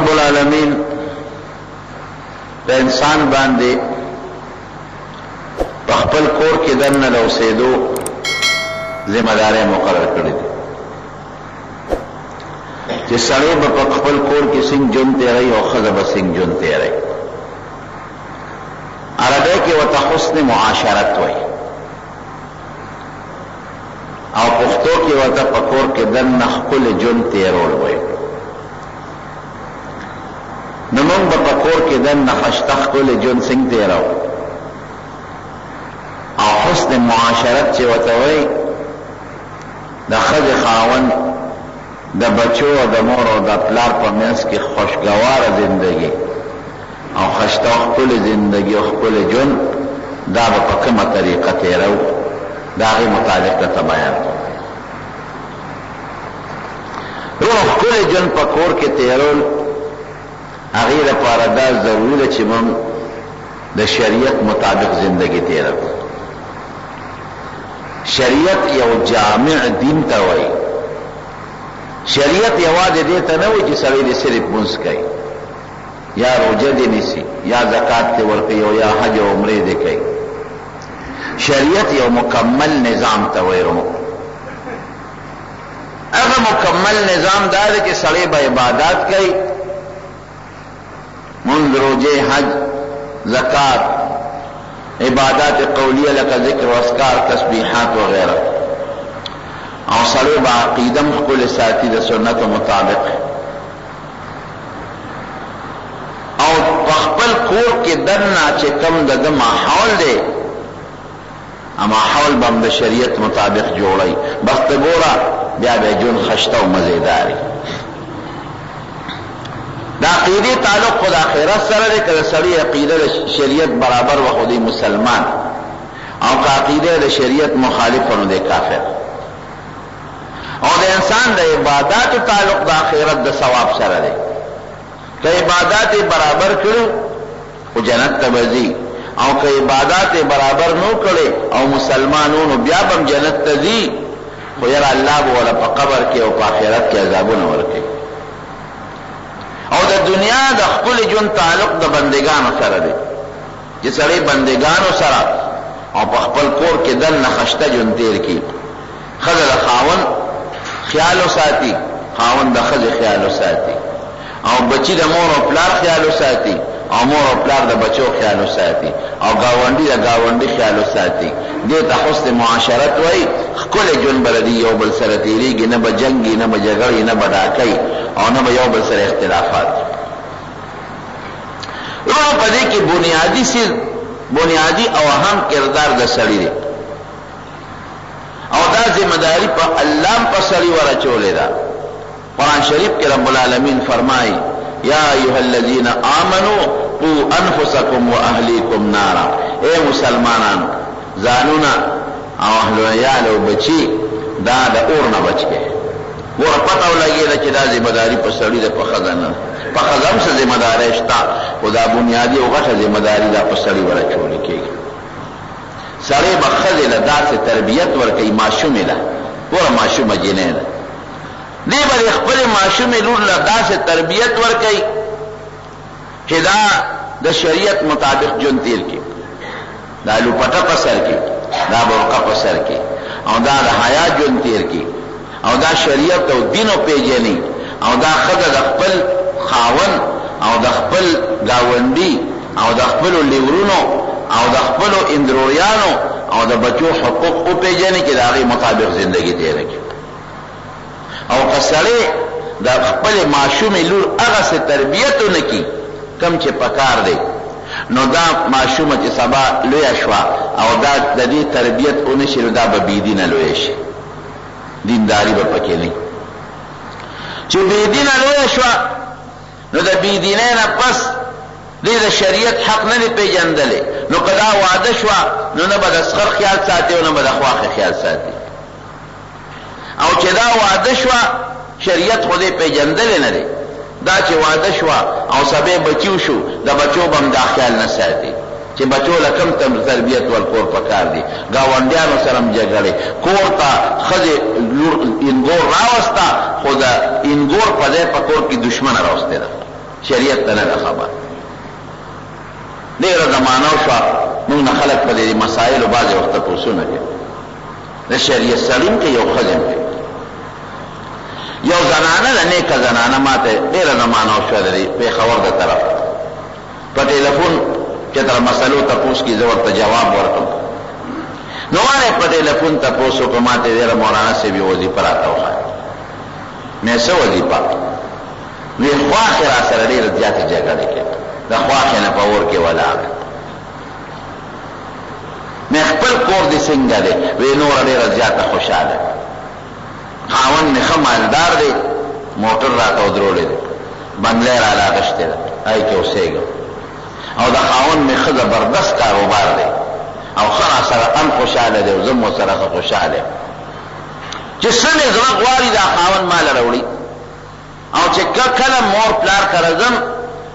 رب العالمین په انسان باندې په خپل کور کې دننه د اوسېدو ذمہ داري مقرر کړې دي چې سړی به په خپل کور کې څنګه ژوند تېروي او ښځه به څنګه ژوند تېروي. عربی کې ورته حسن معاشرت وایي او پښتو کې ورته په کور کې دننه ښکلی ژوند تېرول وایي. نو موږ به په کور کې دننه ښایسته ښکلی ژوند څنګه تېرو او حسن معاشرت چې ورته وایي د ښځې خاوند د بچو او د مور او د پلار په منځ کې خوشګواره زندگی او ښایسته او ښکلې زندگی او ښکلی ژوند دا به په کومه طریقه تېرو د هغې مطابق درته بیان کړو. روح ښکلی ژوند په کور کې تېرول هغې لپاره دا ضروري ده چې موږ د شریعت مطابق زندگی تېره کړو. شریعت یو جامع دین ته وایي. شریعت یوازې دې ته نه وایي چې سړی دې صرف لمونځ کوي یا روژه دې نیسي یا زکات دې ورکوي او یا حج او عمرې دې کوي. شریعت یو مکمل نظام ته وایي. هغه مکمل نظام دا دی چې سړی به عبادات کوي، منځ، روژې، حج، زکات، عبادات قولیه لکه ذکر و اذکار، تسبیحات وغیرہ، او سړی به عقیده ښکلې ساتي د سنتو مطابق، او په خپل کور کې دننه چې کوم د ده ماحول دی ماحول به هم د شریعت مطابق جوړوي. بس ته ګوره بیا به ژوند ښایسته او مزېداري. د عقیدې تعلق خو د آخرت سره دی. که د سړي عقیده د شریعت برابر و خو دی مسلمان، او که عقیده د شریعت مخالفه نو دی کافر. او د انسان د عباداتو تعلق د آخرت د ثواب سره دی. که عبادات برابر کړو خو جنت ته به ځي، او که عبادات برابر نو کړي او مسلمانونو بیا به هم جنت ته ځي، خو یاره الله به وله په قبر کې او په آخرت کې عذابونه ورکوي. او د دنیا د ښکلي ژوند تعلق د بندګانو سره دی چې سړی بندګانو سره او په خپل کور کې دننه ښایسته ژوند تېر کړي. ښځه د خاوند خیال وساتي، خاوند د ښځې خیال وساتي، او بچی د مور او پلار خیال وساتي، او مور او پلار د بچو خیال وساتي، او ګاونډي د ګاونډي خیال وساتي. دې ته حسن معاشرت وایي. ښکلی ژوند به د دې یو بل سره تېرېږي، نه به جنګي، نه به جګړې، نه به ډاکۍ، او نه به یو بل سره اختلافات. روح په دې کې بنیادي او اهم کردار د سړي دی، او دا ذمہداری په الله په سړي ورچولې ده. قرآن شریف کې رب العالمین فرمایي یا ایها الذین آمنوا قوا انفسکم واهلیکم نارا. اے مسلمانانو، ځانونه او اهل عیال او بچي دا د اور نه بچ کړئ. ګوره پته ولګېده چې دا ذمہداري په سړي ده، په ښځه نه. په ښځه هم څه ذمہدارۍ شته، خو دا بنیادي او غټه ذمہداري دا په سړي ورچولې کېږي. سړی به ښځې له داسې تربیت ورکوي، ماشومې له. ګوره ماشومه جینۍ ده، دی به د خپلې ماشومې لور له داسې تربیت ورکوي چې دا د شریعت مطابق ژوند تېر کړي. دا لوپټه په سر کې، دا برقه په سر کې، او دا د حیا ژوند تېر کړي، او دا شریعت او دین وپېژني، او دا ښځه د خپل خاوند او د خپل ګاونډي او د خپلو لیورونو او د خپلو اندروریانو او د بچو حقوق وپېژني چې د هغې مطابق زندگی تېره کړي. او که سړی د خپلې ماشومې لور هغسې تربیت ونه کړي کوم چې پکار دی، نو دا ماشومه چې سبا لویه شوه او دا د دې تربیت ونه شي، نو دا به بېدینه لویه شي، دینداري به پکې نه. چې بېدینه لویه شوه نو د بېدینۍ نه پس دې د شریعت حق نه دی پېژندلی، نو که دا واده شوه نو نه به د سخر خیال ساتي او نه به د خواښې خیال ساتي. او چې دا واده شوه شریعت خو دې پېژندلی نه دی، دا چې واده شوه او سبې بچیو شو د بچو به هم دا خیال نه ساتي چې بچو له کوم تربیت ورکول پکار دي. ګاونډیانو سره هم جګړې، کور ته ښځې انګور راوسته، خو د انګور په ځای په کور کې دشمنه راوستې ده. شریعت ته نه ده خبر. ډېره زمانه وشوه موږ نه خلک په دې مسایلو بعضې وخته پوښتنه کوي. د شریعت سړیم کې یو ښځه کوي یو زنانه ده نیکه زنانه ماته ډېره زمانه وشوه د دې پېښور د طرف په ټېلیفون چې تر مسلو تپوس کي زه ورته جواب ورکړم نو ما په ټېلیفون تپوس وکړ ماته ویله مولانا صاحب یو وظیفه راته وښایه. مې څه وظیفه؟ وی خواښې را سره ډېره زیاتې جګړې کوي د خواښې نه په اور کې ولاړ. مې خپل کور دې څنګه دی؟ وی نوره ډېره زیاته خوشحاله خاوند مې ښه مالدار دی موټر راته ودرولی دی بنګلی را لاغشتې ده هغې کې اوسېږم او د خاوند مې ښه زبردست کاروبار دی او ښه را سره هم خوشحاله دی او زه م ورسره ښه خوشحاله یم چې څه مې زړه غواړي دا خاوند ماله راوړي او چې کله مور پلار کره ځم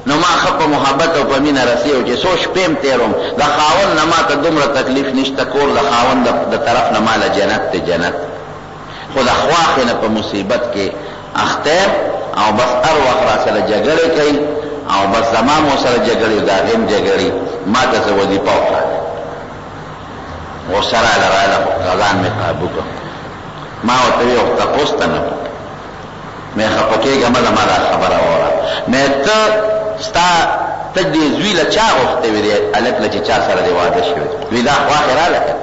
نو ما ښه په محبت او په مینه رسي او چې څو شپې م تېروم د خاوند نه ما ته دومره تکلیف نشته کور د خاوند د طرف نه ماله جنت دی جنت خو د خواښې نه په مصیبت کې اخته او بس هر وخت را سره جګړې کوي او بس زما مو سره جګړې د هغې م جګړې ما ته څه وظیفه وښایه غوسه راله راله خو ځان مې قابو کړ. ما ورته ویې وخت تپوس ته نه مې خفه کېږه مه زما دا خبره واوره مې ته دې زوی له چا غوښتې وې دې هلک له چې چا سره دې واده شوی وی دا خواښې راله که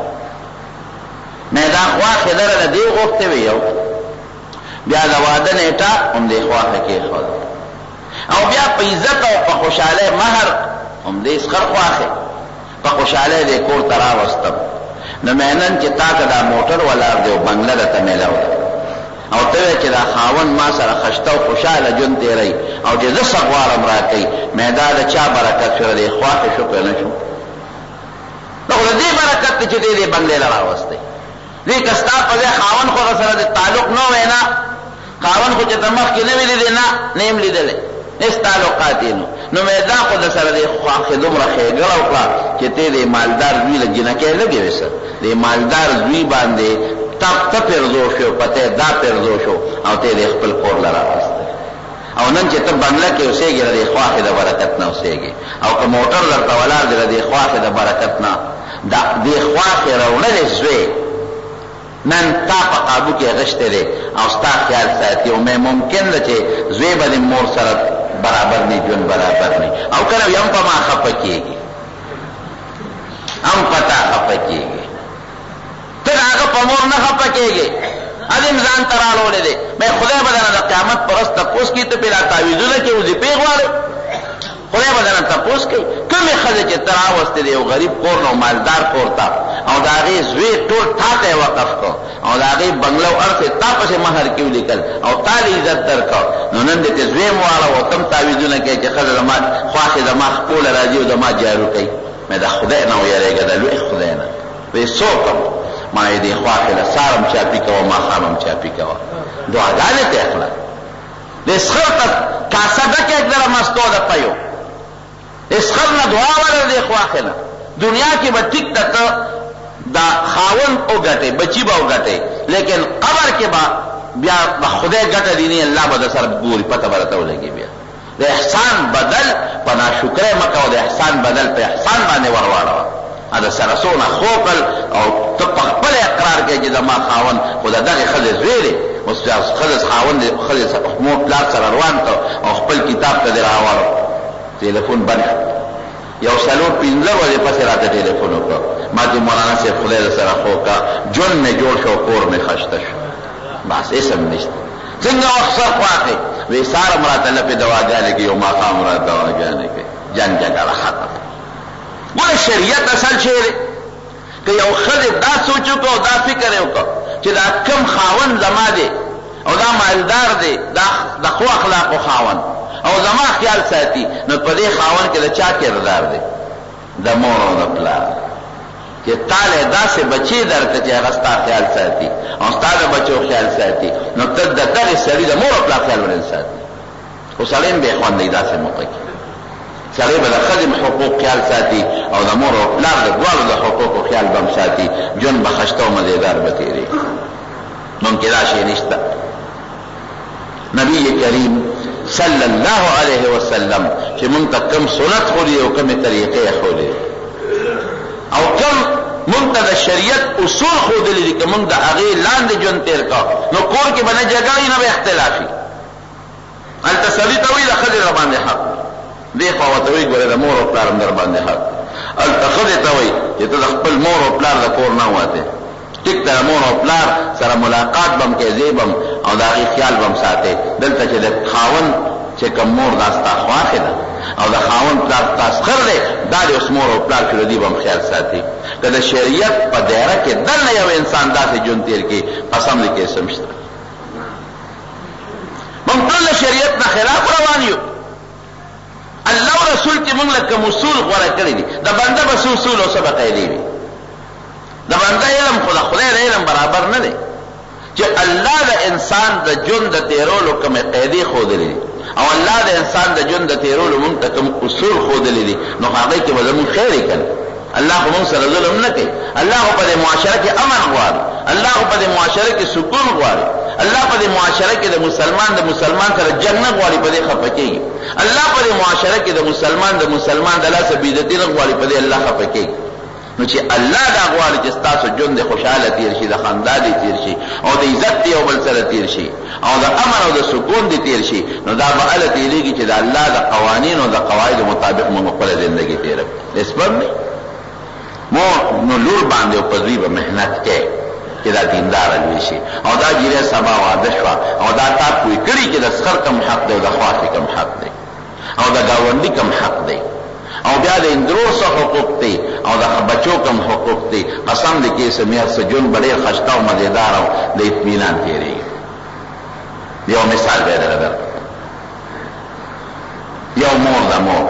مې دا خواښې لره له دې غوښتې وې یو بیا د واده نیټه هم دې خواښه کېښوده او بیا په عزت او په خوشحالۍ مهر هم دې سخر خواښې په خوشحالۍ دې کور ته راوستم نو مې نن چې تا ته دا موټر ولاړ دی او بنګله درته میلاو ده او ته وایې چې دا خاوند ما سره خشته او خوشحاله ژوند تېروي او چې زه څه غواړم راکوي مې دا د چا برکت شو د دې خواښې شو که نه شو نو خو د دې برکت دی چې دې دې بنګلې له راوستی دې که ستا په ځای خاوند خو سره د تعلق نه وی نه خاوند خو چې ته مخکې نه وي لیدې نه نه یم لیدلی هېڅ تعلقات یې نو مې دا خو د سره دې خواښې دومره ښېګړه وکړه چې ته دې مالدار زوی له جنکۍ لږې وې سر دې مالدار زوی باندې ته پرزو شو پته دا پرزو شو او ته دې خپل کور له راوستی او نن چې ته بنګله کې اوسېږې د دې خواښې د برکت نه اوسېږې او که موټر درته ولاړ دی د دې خواښې د برکت نه دې خواښې راوړلې زوی نن تا په قابو کې غشتی دی او ستا خیال ساتي او مې ممکن ده چې زوی به دې مور سره برابر نه ژوند برابر نه او کنه یم په ما خفه کېږي هم په تا خفه کېږي ته د هغه په مور نه خفه کېږې ادم ځان ته راړولی دی مې خدای به درنه د قیامت په ورځ تپوس کوي ته پرې را تعویضونه کې وظیفې غواړې خدای به درنه تپوس کوي کومې ښځې چې ته راوستې دی یو غریب کور نه او مالدار کور ته او د هغې زوی ټول تا ته یې وقف کړ او د هغې بنګله او هر څه تا پسې مهر کې ولیکل او تا له عزت درکړ نو نن دې ته زوی م واړه او ته م تعویضونه کوې چې ښځه زما خواښې زما خپوله را ځي او زما جارو کوي مې د خدای نه ویرېږه د لوی خدای نه وی څه وکړم ما یې دې خواښې له سارم چاپي کوه ماښام هم چاپي کوه دعاګانې ته اخله د سخر ته کاسه ډکه اکدره مستو ده پیو اسخر نه دعا وله دې خواښې نه دنیا کې به ټیک ده ته دا خاوند وګټې بچي به وګټې لیکن قبر کې به بیا د خدای ګټه دي نه الله به در سره ګوري پته به راته ولګي بیا د احسان بدل په ناشکرۍ مه کوه د احسان بدل په احسان باندې ور واړوه د سره څونه خوکل او ته په خپل اقرار کوې چې زما خاوند خو د دغې ښځې زوی دی اوس ښځې خاوند ښځې مور پلار سره روان کړ او خپل کتاب ته دې راوړو ټېلیفون بند یو 4-5 ورځې پسې راته ټېلیفون وکړ ما چې مولانا صاحب خدای د سره خو کا ژوند مې جوړ شو کور مې خشته شو بس اسم نشته څنګه وخت سر خواښې وی ساره م راته لپې دواګانې کوي او ماښام راته دواګانې کوي جنګ جګړه ختم ګوره شریعت اصل شی دی که یو ښځې دا سوچ وکړو او دا فکر یې وکړو چې دا کم خاوند زما دی او دا مالدار دی د ښو اخلاقو خاوند او زما خیال ساتي نو په دې خاوند کې د چا کردار دی د مور او د پلار چې تاله داسې بچی درکړه چې هغه ستا خیال ساتي او ستا د بچو خیال ساتي نو ته د دغې سړي د مور او پلار خیال ولې ساتي خو سړی هم بې خوندی داسې موقع کې سړی به د ښځې حقوق خیال ساتي او د مور او پلار د دواړو د حقوقو خیال به هم ساتي ژوند به خشته او مزېدار به تېرېږي ممکن دا شی نشته نبی کریم صلی الله علیه وسلم چې مونږ ته کم سنت خوري او کم طریقې خوري او کم مونږ ته د شریعت اصول خودلي دي که مونږ د هغې لاندې ژوند تېر کا نو کور کې به نه جګړې نه به اختلافي هلته سړي ته وایي د ښځې در باندې حق دې خوا ورته وایي ګورې د مور او پلار هم در باندې حق هلته ښځې ته وایي چې ته د خپل مور او پلار د کور نه ووتې ټیک ته مور او پلار سره ملاقات بم کې زیبم او د هغې خیال بم ساتې دلته چې د خاوند چې کوم مور دا ستا خواښې ده او د خاوند پلار ستا سخر دی دا د اوس مور او پلار چې د دې بم خیال ساتي که د شریعت په دایره کې دننه یو انسان داسې ژوند تېر کړي قسم دی کې سم شته موږ ټول د شریعت نه خلاف روان یو الله او رسول چې موږ له کوم اصول غوره کړي دي د بنده بس اصول او څه به قاعدې وي د بنده علم خو د خدای د علم برابر نه دی چې الله د انسان د ژوند د تېرولو کومې قاعدې ښودلې دي او الله د انسان د ژوند د تېرولو موږ ته کوم اصول ښودلې دي نو هغې کې به زموږ خیر یې کړي الله خو موږ سره ظلم نه کوي الله خو په دې معاشره کې امن غواړي الله خو په دې معاشره کې سکون غواړي الله په دې معاشره کې د مسلمان سره جنګ نه غواړي په دې خفه کېږي الله په دې معاشره کې د مسلمان د لاسه بېعزتي نه غواړي په دې الله خفه کېږي نو چې الله دا غواړي چې ستاسو ژوند خوشحاله تېر شي د خندا دې تېر شي او د عزت دې یو بل سره تېر شي او د امن او د سکون دې تېر شي نو دا به هله تېرېږي چې د الله د قوانینو او د قواعدو مطابق موږ خپله زندګي تېره کړو اسباب نه نو لور باندې او په دوی به محنت کوي چې دا دینداره لوی شي او دا ګیره سبا واده شوه او دا تا پوه کړي چې د سخر کم حق دی او د خواښې کم حق دی او د ګاونډي کم حق دی او بیا د اندرور څه حقوق دی او د بچو کم حقوق دی قسم دی کې سمیت څه ژوند به ډېر خشته او مزېدار او د اطمینان تېرېږي یو مثال به یې درله درکړم یو مور د مور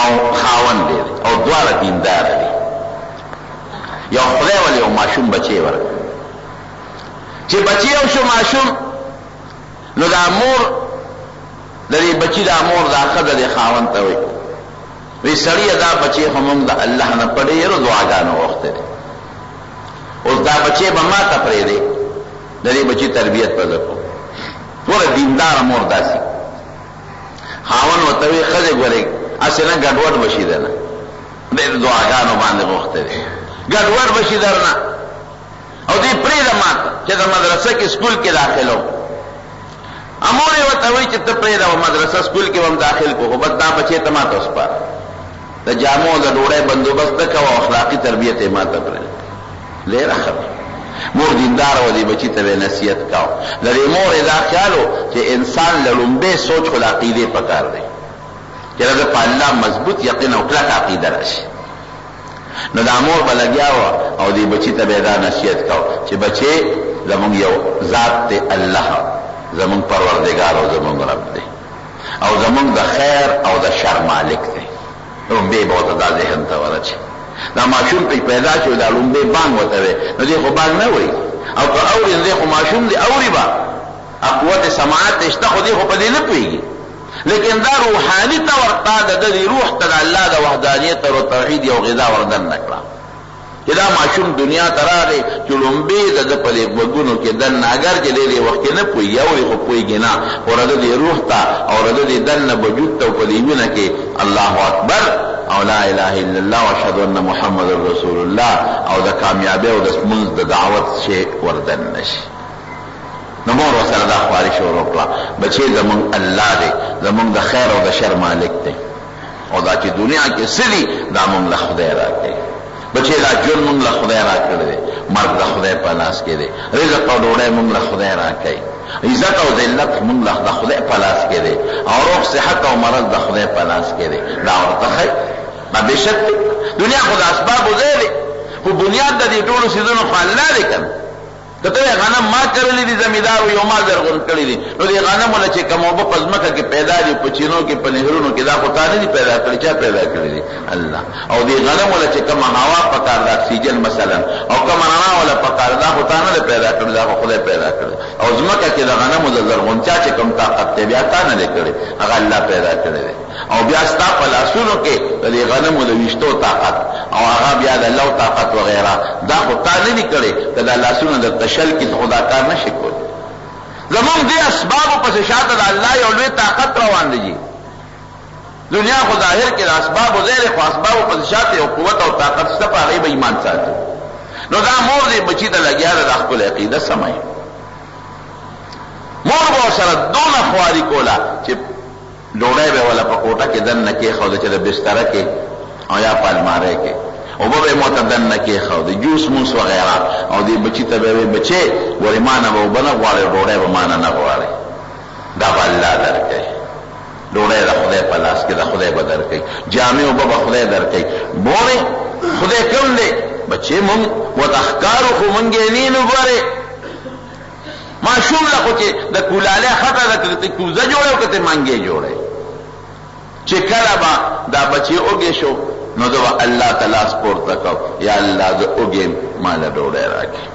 او خاوند دی او دواړه دینداره دي یو خدای ولې یو ماشوم بچی ورکړ چې بچی یو شو ماشوم نو دا مور د دې بچي دا مور دا ښځه د خاوند ته وایي وی سړیه دا بچی خو موږ د الله نه په ډېرو دعاګانو غوښتی دی اوس دا بچی به ما ته پرېږدې د دې بچي تربیت به زه کوم ګوره دینداره مور داسې خاوند ورته وایي ښځې ګورې هسې نه ګډوډ به شي دی نه ډېر دعاګانو باندې غوښتی دی ګډوډ به شي در نه او دې پرېږده ما ته چې د مدرسه کې سکول کې داخلوم امور یې ورته وایي چې ته پرېږده و مدرسه سکول کې به هم داخل کړو خو بس دا بچې ته ما ته وسپاره د جامو د ډوډۍ بندوبست نه کوه او اخلاقي تربیت یې ما ته پرېږده لیره خبره مور دینداره و دې بچي ته به نصیحت کوه د دې مور یې دا خیال و چې انسان له لومبۍ سوچ خو د عقیدې پکار دی چې د په الله مضبوط یقین او کلک عقیده راشي نو دا مور به لګیا وه او دې بچي ته به یې دا نصیحت کوه چې بچې زمونږ یو ذات دی الله زمون پروردگار او زمون رب دی او زمون د خیر او د شر مالک دی لومبۍ به ورته دا ذهن ته ورچي دا ماشوم پې پیدا شو دا لومبۍ بانګ ورته وی نو دې خو بانګ نه وایي او که اوري نو دې خو ماشوم دی اوري به قوت سماعت شته خو دې خو په دې نه پوهېږي لیکن دا روحاني طور تا د دې روح ته د الله د وحدانیت او توحید یو غذا وردننه کړه چې دا ماشوم دنیا ته راغی چې لومبۍ د ده په غوږونو کې دننه اگر چې دی دې وخت کې نه پوهېږي اوري خو پوهېږي نه خو د دې روح ته او د دې دننه وجود ته او په دې وینه کې الله اکبر او لا اله الا الله واشهد ان محمد رسول الله او د کامیابی او د لمونځ د دعوت شی وردننه شي نو مور ورسره دا خواري شروع کړه بچې زمونږ الله دی زمونږ د خیر او د شر مالک دی او دا چې دنیا کې څه دي دا مونږ له خدای راکوي بچې دا ژوند مونږ له خدای راکړی دی مرګ د خدای په لاس کې دی رزق او ډوډۍ مونږ له خدای راکوي عزت او ذلت مونږ له خدای په لاس کې دی او روغ صحت او مرض د خدای په لاس کې دی دا ورته ښایي ما بېشک دنیا خو د اسبابو ځای دی خو بنیاد د دې ټولو څیزونو خو الله دی که نه که ته غنم ما کرلی دي زمیندار یو ما زرغون کړی دي نو دې غنمو له چې کوم اوبه په ځمکه کې پیدا دي په چینو کې په نهرونو کې دا خو تا نه دي پیدا کړي چا پیدا کړي دي الله او دې غنمو له چې کوم هوا پکار د اکسیجن مثلا او کوم رڼا ولا پکار دا خو تا نه پیدا کړي دا خو خدای پیدا کړي او ځمکه کې د غنمو د زرغونچا چې کوم طاقت دی بیا تا نه کړي هغه الله پیدا کړی دی او بیا ستا په لاسونو کې د دې غنمو د ویشتو طاقت او هغه بیا د لو طاقت وغیره دا خو تا نه دي کړي که دا لاسونه د تشل کې خدا کار نشي کولی زمونږ دې اسبابو پسې شاته د الله یو لوی طاقت روان دی. دنیا خو ظاهر کې د اسبابو ځای خو اسبابو پسې شاته یو قوت او طاقت شته، په هغې به ایمان ساتي. نو دا مور دې بچي ته لګیا ده د خپل عقیده سموي. مور به ورسره دونه خواري کوله چې ډوډۍ به وله په کوټه کې دننه کېښوده چې د بستره کې او یا په المارۍ کې، اوبه به یې موته دننه کېښودې، جوس موس وغیره. او دې بچي ته به وایي بچې ولې ما نه به اوبه نه غواړې، ډوډۍ به ما نه غواړې. دا به الله درکوي. ډوډۍ د خدای په لاس کې د خدای به درکوي، جامې اوبه به خدای درکوي. مورې خدای کوم دی بچې مونږ ورته ښکارو خو مونږ یې نه ګورې. ماشوم له خو چې د کولالۍ خټه ده که ته کوزه جوړی او که ته منګې جوړی. چې کله به دا بچې اوږې شو نو زه به الله ته لاس پورته کوم، یا الله زه اوږې ما له ډوډۍ راکړې.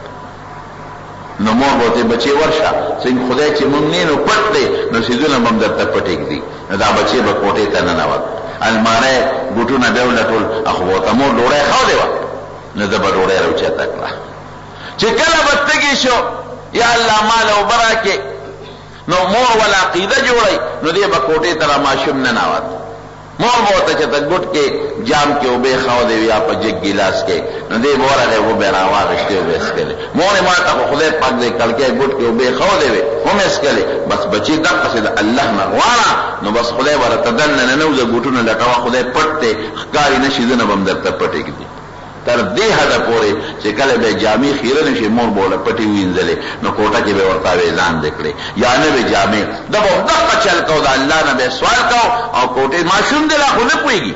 نو مور به ورته بچې ورشه څنګه خدای چې مونږ نه نو پټ دی نو څیزونه به هم درته پټ ږدي. نو دا بچې به کوټې ته ننوت، الماری ګوټونه به یې ولټول، خو به ورته مور ډوډۍ ښودې وه. نو ده به ډوډۍ راوچته کړه. چې کله به تږي شو یا الله ما له اوبه راکړې، نو مور ولا عقیده جوړی، نو دی به کوټې ته را ماشوم ننوت. مور به ورته چې ته ګوټ کې جام کې اوبه ښودې وي یا په جګ ګیلاس کې، نو دی به ورغی اوبه به یې راواغېستې اوبه یې څښلې. مورې ما ته خو خدای پاک دی کړکۍ ګوټ کې اوبه یې ښودې وې هم یې څښلې. بس بچي دقسې د الله نه غواړه، نو بس خدای به راته دننه ننوځه ګوټونه لټوه، خدای پټ دی ښکاري نه شیزونه به هم درته پټ ږدي. تر دې حده پورې چې کله به جامې خیره نه شي مور به ورله پټې وینځلې، نو کوټه کې به یې ورته ویزان دی کړې یا نوې جامې. ده به دقه چل کو، د الله نه به یې سوال کو او کوټې ماشوم دی لا خو نه پوهېږي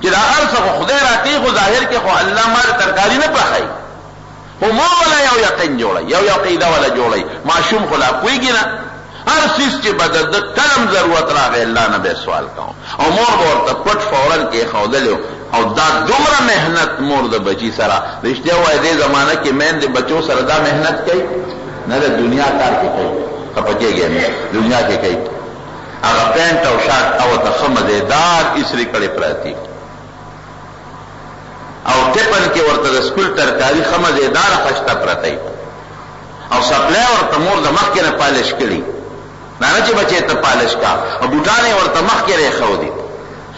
چې دا هر څه خو خدای راکوي، خو ظاهر کې خو الله ما د ترکاري نه پخوي. خو مور وله یو یقین جوړی، یو عقیده وله جوړی. ماشوم خو لا پوهېږي نه. هر څیز چې به د کلم ضرورت راغی الله نه به یې سوال کوم، او مور به ورته پټ فورن کېښودلی. او دا دومره محنت مور د بچی سره، رښتیا وایي دې زمانه کې میندې بچو سره دا محنت کوي نه د دنیا کار کې کوي. خفه کېږئ نه، دنیا کې کوي. هغه پینټ او شارټ او ته ښه مزېدار ایسري کړې پراتي، او ټپن کې ورته د سکول ترکاري ښه مزېداره خشته پرتی، او سپلی ورته مور د مخکې نه پالش کړي، دا نه چې بچې ته پالش کا، او بوټان یې ورته مخکې رېښودي.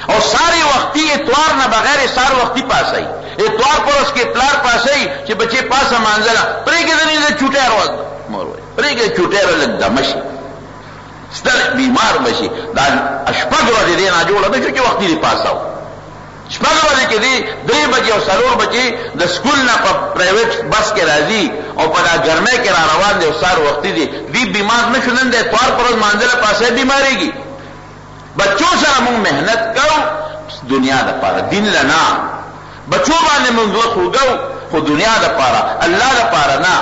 او ساری وقتی اتوار نه بغیر سار وقتی پاسای، اتوار پر اس کے پلار پاسای چې بچے پاسه مانځله پرېږدي د دې چوټه راوځي. مور وایي پرېږدي چوټه لږ دمه شي ستر بیمار بشي. دا شپږ ورځې دی نه جوړه ده چې وختي دی پاساو. شپږ ورځې کې دی 3 بجې او 4 بجې د سکول نه په پرایویټ بس کې راځي او په دا ګرمۍ کې را روان دی او سار وختي دی. دی بیمار نه شو، نن د اتوار پر ورځ مانځله پاسه بیمارېږي. بچو سره مونږ محنت کوو دنیا د پاره، دین لنا. بچو باندې مونږ خوږو خو دنیا د پاره، الله د پاره نه.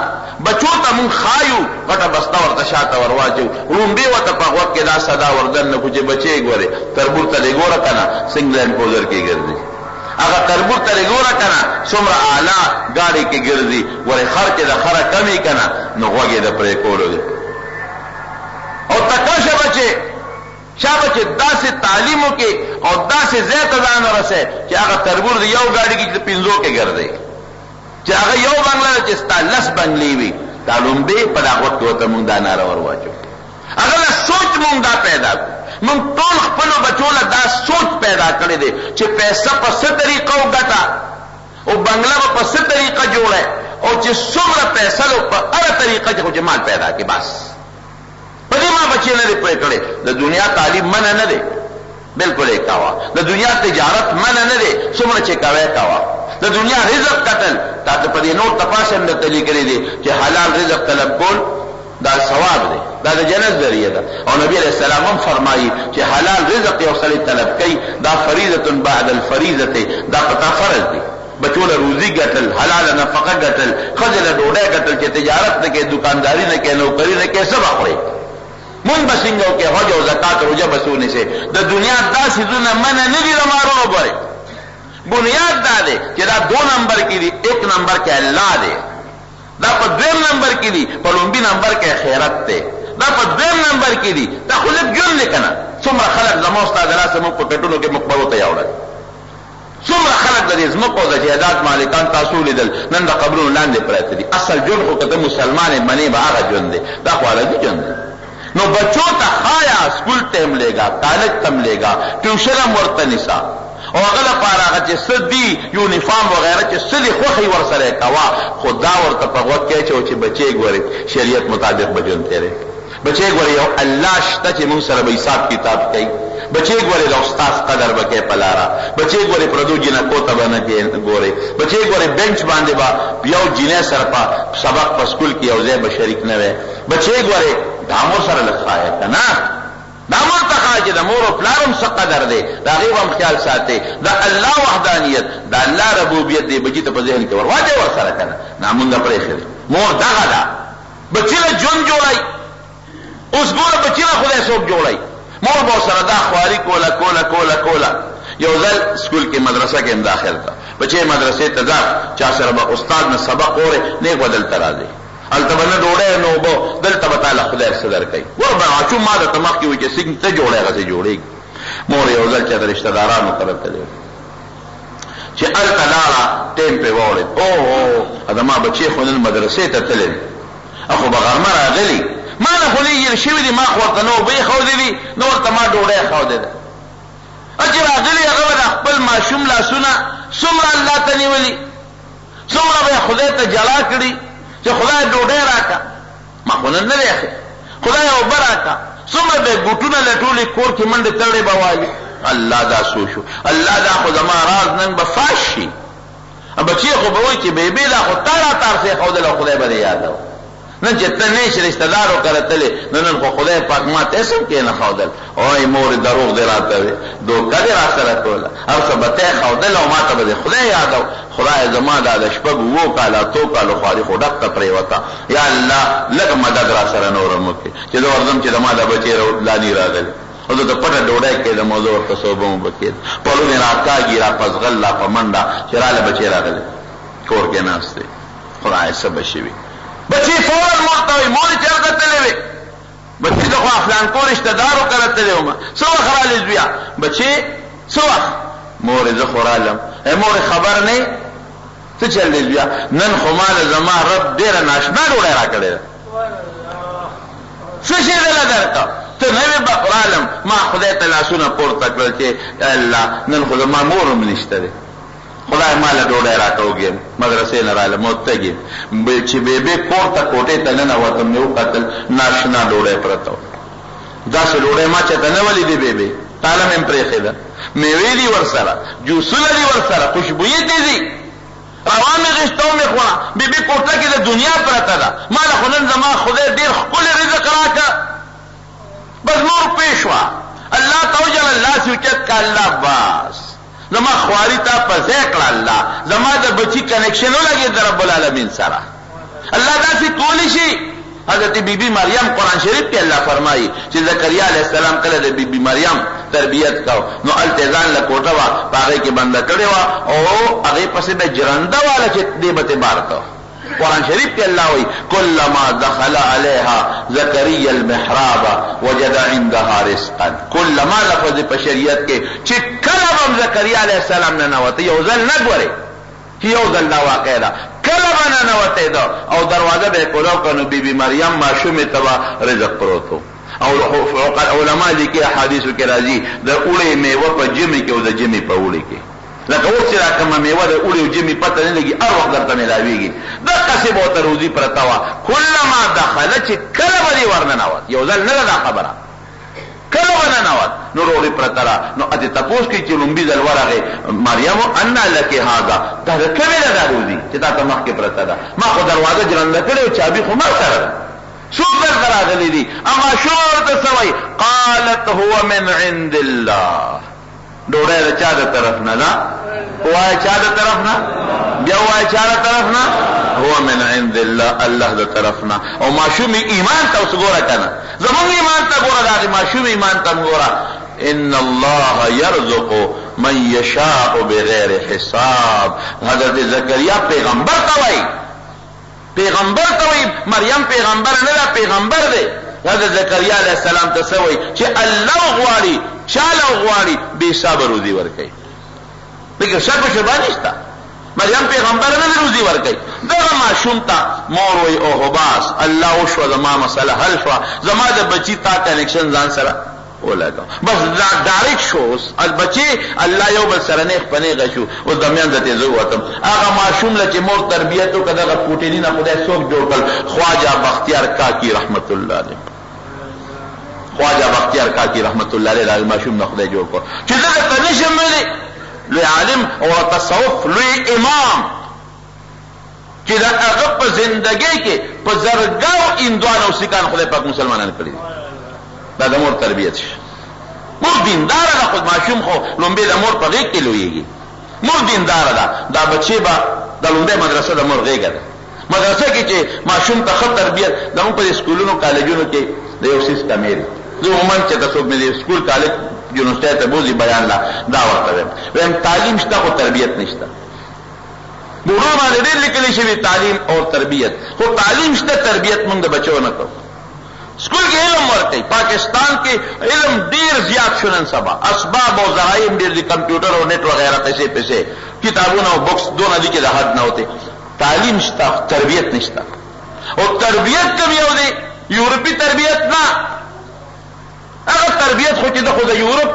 بچو ته مونږ خایو غټه بسته ورته شاته ورواچو، رومبې ورته په غوږ کې دا صدا وردن نه کو چې بچې ګورې تربور ته دې ګوره که نه څنګه لین پوزر کې ګرځي، هغه تربور ته دې ګوره که نه څومره اعلی ګاډۍ کې ګرځي، ورې خر چې د خره کمې که نه نو غوږ یې د پرېکولو دی. او تکشه بچې شابه چې داسې تعلیمو کې او داسې ځای ته ځان ورسئ چې هغه تربور د یو ګاډي کې چې 5 کې ګرځئ، چې هغه یو بنګله ده چې ستا 10 بنګلې وي. دا لومبې په دغه وخت کې ورته مونږ دا ناره ور واچو. هغه له سوچ مونږ دا پیدا کړو. مونږ ټول خپلو بچو له دا سوچ پیدا کړی دی چې پیسه په څه طریقه وګټه او بنګله به په څه طریقه جوړه، او چې څومره پیسه لو په هره طریقه چې خو چې مال پیدا کړي. بس په دې ما بچې نه دی پوه کړی. د دنیا تعلیم منع نه دی، بالکل یې کوه. د دنیا تجارت منع نه دی، څومره چې کوې کوه. د دنیا رزق قتل تا ته په دې نور تپاس هم درته لیکلي دي چې حلال رزق طلب کول دا ثواب دی، دا د جنت ذریعه ده. او نبی علیہ السلام هم فرمایي چې حلال رزق یو سړی طلب کوي دا فریضه بعد الفریضه، دا پتا فرض دی. بچو له روزي ګټل، حلال نفقه ګټل، ښځې له ډوډۍ ګټل، چې تجارت نه کوي، دکانداري نه کوي، نوکري نه کوي، څه به خوري. مونږ به څنګه وکړو؟ حج او زکات روژه به څه ونیسئ. د دنیا دا څیزونه منع نه دي د مارونو. ګورئ بنیاد دا دی چې دا 2 نمبر کې دي، 1 نمبر کې الله دی، دا په 2 نمبر کې دي، په لومبي نمبر کې خیرت دی، دا په 2 نمبر کې دي. دا خو لږ ژوند دی که نه؟ څومره خلک زما ستا د لاسه مونږ په کټونو کې مقبرو ته یوړل، څومره خلک د دې ځمکو د جایداد مالکان تاسو لیدل نن د قبرونو لاندې پراته دي. اصل ژوند خو که ته مسلمان یې منې به هغه ژوند دی، دا خو الګي ژوند دی. نو بچو ته خایا سکول ټیم لېګا کالج تم لېګا ټیوشن هم ورته نسا او هغه لپاره هغه چې سدي یونیفارم وغیرہ چې سدي خوخي ورسره کوا خدا ورته په وخت کې چې بچي ګوري شریعت مطابق بجون تیرې بچي ګوري یو الله شته چې موږ سره به حساب کتاب کوي بچي ګوري د استاد قدر وکي پلارا بچي ګوري پردو جنا کوته باندې کې ګوري بچي ګوري بنچ باندې با یو جنې سره په سبق په سکول کې یو ځای به شریک نه وي بچي ګوري دامو سره لخایا کنه دامو ته خاجه د مور او پلارم څه قدر دی دا غیب هم خیال ساتي دا الله وحدانیت دا الله ربوبیت دی بچي ته په ذهن کې ورواجه ور سره کنه نامونږ پرې خېل مور دغه دا بچي له جون جوړای اوس ګوره بچی را خدای څوک جوړای مور به سره دا خواري کوله یو ځل سکول کې مدرسه کې داخل کا بچی مدرسې ته ځه چا سره به استاد نه سبق اوري نه بدل ترازي التبنه ډوړې نو بو دلته تعالی خدای صدر کوي ور به اچو ما د تمخ کې وي چې څنګه ته جوړه غسه جوړي مور یو ځل چې د رشتہ دارانو طرف ته چې التلاړه ټیم په وړي او ادمه بچی خو نن مدرسې ته تلل اخو بغرمه راغلی ما نه خو لې شوی دي ما ورته نو به خو دي نو ورته ما ډوړې خو دي اجر راغلی هغه د خپل ماشوم لاسونه څومره الله ته نیولي څومره به خدای ته جلا کړی چې خدای ډوډۍ راکا ما خو نه لري خدای او براکا څومره به ګټونه لټولې کور کې منډه تړې بوالي الله دا سوشو الله دا خو زما راز نن بفاشي بچي خو به وي چې بیبي دا خو تار سه خو د خدای باندې یادو نن چې ته نه شې رشتہ دارو کرتلې نن خو خدای پاک ما ته سم کې نه خودل اوه مور دروغ دی راته دوکه دی را سره کوله او ثبته خودل او ما ته به خدای یادو خدای زما د شپږ وو کاله تو کاله خاري خو ډک پرې وتا یا الله لږ مدد را سره نور مکه چې دا ورزم چې زما د بچي لانی راغل او د پټه ډوډۍ کې د موضوع تصوبم وکړ په لونه راکاږي را پزغل لا پمنډا چراله بچي راغل کور کې ناشته خدای سبب شي بچی فوراً مرتوی موری چرکت تلیوی بچی دخوا افلان کو رشتہ دارو کرت تلیو ما سو خرالیز بیا بچی سو موری زخورالم اے موری خبر نہیں تو چل لیز بیا نن خمال زمان رب دیر ناشنا ڈوڑے را کردے سشی دل درکا تو نوی بقرالم ما خدای تلاسونا پورتا کرد چه اللہ نن خود ما مورم نشتا دے خدای مال ډوډۍ راکوږي مدرسې نه رااله موتګي چې بیبي کوټه کوټه ته نه وته نو قتل ناشنا ډوډۍ پرته دا څه ډوډۍ ما چې ته نه ولې دی بیبي تعالی مې پرې خېدا مې ویلي ورسره جوسونه دی ورسره خوشبوئی دي روانه غشتو مې خو بیبي کوټه کې د دنیا پرته ده مال خلن زما خدای ډیر خپل رزق راکا بس نور پېښوا الله توجل الله سوچت کا الله باس زما خواري تا په ذکر الله زما د بچی کنیکشن ولګي د رب العالمین سره الله داسې کولی شي حضرت بی بی مریم قرآن شریف کې الله فرمایي چې زکریا علیہ السلام کله د بی بی مریم تربیت کاو نو التزام له کوټه وا هغه کې بند کړي وا او هغه پسې د جرنده والا چې دې به بارته قرآن شریف کې الله وی کلما دخل عليها زكريا المحراب وجد عندها رزقا کلما لفظ په شریعت کې چې کله هم زکریا علیہ السلام نه نوته یو ځل نه غوري چې یو ځل دا واقع ده کله نه نوته ده او دروازه به کولو کنو بیبي مریم ماشومه تبا رزق پروتو او علماء لیکي احادیثو کې راځي د اولې میوه په جمی کې او د جمی په اولې کې لکه اوس چې راکمه میوه د اولې او جمی پته نه لګي هر وخت درته ملاويږي دا کسب او تروزی پرتا وا کلمہ دخل چې کله ولي ورننوت یو ځل نه دا خبره کله ورننوت نو روړي پرترا نو اته تاسو کې چې لومبي ځل ورغه مریم ان لک هاذا دا کومه دا روزي چې تاسو مخ کې پرتا ده ما خو دروازه جرند کړو چابي خو ما سره شوف راغلي دي اما شور ته سوي قالت هو من عند الله ډوړې چا د طرف نه لا وای چا د طرف نه بیا وای چا د طرف نه هو من عند الله الله د طرف نه او ماشوم ایمان ته وسګوره کنه زمون ایمان ته ګوره دا ماشوم ایمان ته ګوره ان الله يرزق من يشاء بغیر حساب حضرت زکریا پیغمبر ته وای مریم پیغمبر نه دا پیغمبر دی حضرت زکریا علیہ السلام ته سوي چې الله غواړي چاله غواړي به صبر ودی ورکي لیکن شک شبه نشتا مریم پیغمبر نه روزي ورکړي دغه ماشوم ته مور وي او هباس الله وشو زما مسله حل شو زما د بچی تا کنیکشن ځان سره ولګا بس ډایرکټ شو البچی الله یو بل سره نه خپنه غشو او د میان دته زو وتم هغه ماشوم له چې مور تربیت او کداغه پوټینی نه خدای څوک جوړ کړ خواجه بختیار کاکی رحمت الله علیه خواجه بختیار کاکی رحمت الله علیه هغه ماشوم نه خدای جوړ کړ چې دا تنشم ملي لوی عالم او تصوف لوی امام چې دا هغه په زندګۍ کې په زرګاو اندوان او سکان خدای پاک مسلمانان کړی دا د مور تربیت شي مور دیندار ده خود ماشوم خو لومبه د مور په غېږ کې لویږي مور دیندار ده دا بچي به د لومبه مدرسه د مور غېږ ده مدرسه کې چې ماشوم ته ښه تربیت د موږ په سکولونو کالجونو کې د یو سیستم دی زه عموما چې تاسو مې سکول کالج یونیورسيټي ته بوزي بیان لا دا ورته ویم تعلیم شته او تربیت نشته بورو باندې ډېر لیکل شوی تعلیم او تربیت خو تعلیم شته تربیت موږ د بچو نه کوو سکول کې علم ورکړي پاکستان کې علم ډیر زیات شونن سبا اسباب او ذرائع ډیر دي کمپیوټر او نت وغیرہ پیسې کتابونه او بکس دونه دي کې د حد نه ہوتے تعلیم شته تربیت نشته او تربیت کوم یو دی یورپی تربیت نه هغه تربیت خو چې د خو د یورپ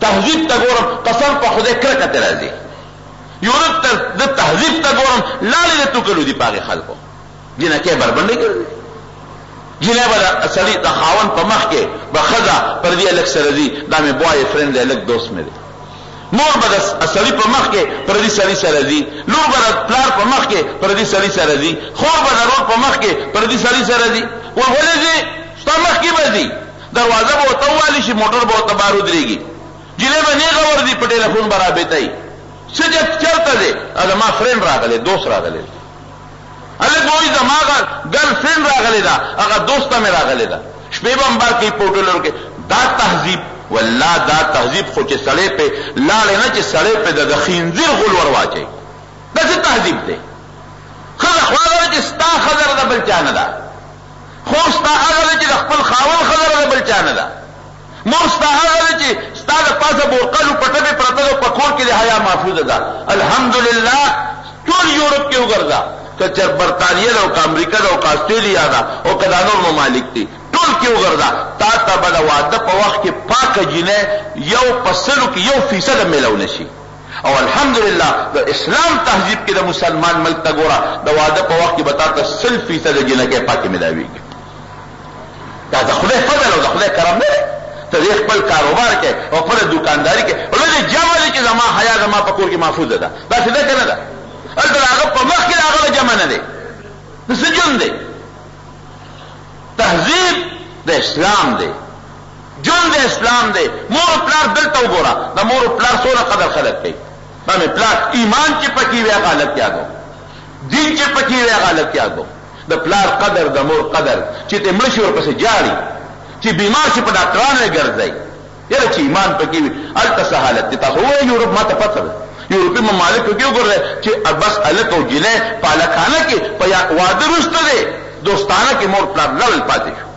تهذیب ته ګورم قسم په خدای کرکه ته راځي یورپ ته د تهذیب ته ګورم لاله تو کړو دي پاګه خلکو جنکه بربندې کړې جنه بل اصلي د خاون په مخ کې بخدا پر دې الک سره دي دا مې بوای فرند الک دوست مې دي مور بل اصلي په مخ کې پر دې سړي سره دي لور بل پلار په مخ کې پر دې سړي سره دي خور بل ورور په مخ کې پر دې سړي سره دي ولې ستا مخ کې بدي دروازه به توالي شي موټر به تبارو دريږي جنه به نه غور دي په ټلیفون برابر تای سجد چرته دي دا ما فرند راغله دوست راغله الګ وای زماغه ګرل فرند راغلی دا هغه دوسته مې راغلی دا شپې به امبار کې پورټلر کې دا تهذیب والله دا تهذیب خو چې سړی په لاړې نه چې سړی په د خنزیر غول ور واچي دا څه تهذیب دی خزه خواږه چې ستا خزر د بل چا نه ده خو ستا هغه چې خپل خاون خزر د بل چا نه ده مور ستا هغه چې ستا د پاسه بوقلو پټه پرته په کور کې د حیا محفوظ ده الحمدلله ټول یورپ کې وګرځا کچر برطانیه او امریکا او استرالیا دا او کدا نور ممالک دي ټول کې وګرځا تا ته بل واده په وخت کې پاکه جنې یو پسلو کې 1% ملو نشي او الحمدلله د اسلام تهذیب کې د مسلمان ملک ته ګوره د واده په وخت کې بتا ته 0% جنې کې پاکه ملاويږي دا د خدای فضل او د خدای کرم دی ته خپل کاروبار کې او خپل دکانداری کې ولې جمع دي چې زما حیا زما په کور کې محفوظ ده دا څه ده کنه ده البته هغه په مخ کې هغه جمع نه دی د سجن دی تهذیب د اسلام دی جون د اسلام دی مور پلار دلته وګوره د مور پلار سره قدر خلق کوي دا مې پلار ایمان چې پکې وی غلط یادو دین چې پکې وی غلط یادو د پلار قدر د مور قدر چې ته مړ شي ورپسې جاړي چې بیمار شي په ډاکټرانو ګرځي یره چې ایمان پکې وي الته سہالت دي تاسو وایي یورپ ماته پته ده یورپی ممالک کې وګورئ چې بس الک او جنې پالکانه کې په واده رسته دي دوستانه کې مور پلار لول پاتې شو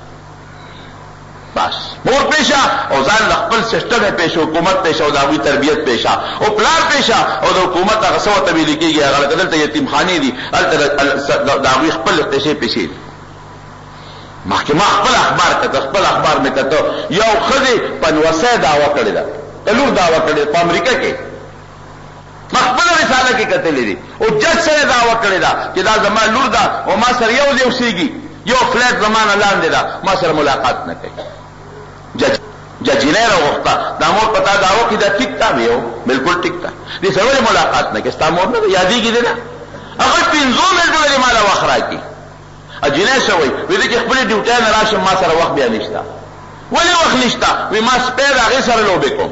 بس مور پیشا او ځان خپل سیستم پیشا حکومت پیشا او داوی تربیت پیشا او پلار پیشا او د حکومت هغه څه ته ویل کېږي هغه دلته یتیم خاني دي الته داوی خپل پیسې محکمه خپل اخبار کته خپل اخبار مې کته یو خدي پنوسه داوا کړی دا لور داوا کړی په امریکا کې مخبر رساله کې کتلې دي او جج سره داوا کړی دا چې دا زما لور دا او ما سره یو دی اوسېږي یو فلیټ زمانه لاندې دا ما سره ملاقات نه کوي جج نه راوخته دا مور پتا داوا کې دا ټیک تا ویو بالکل ټیک تا دې سره ملاقات نه کوي ستا مور نه یادېږي دي نه هغه 5 منټه مالا واخرا کی اجنه شوی وې دې خپل ډیوټي نه راشم ما سره وخت بیا نشتا ولې وخت نشتا وې ما سپیر هغه سره لوبې کوم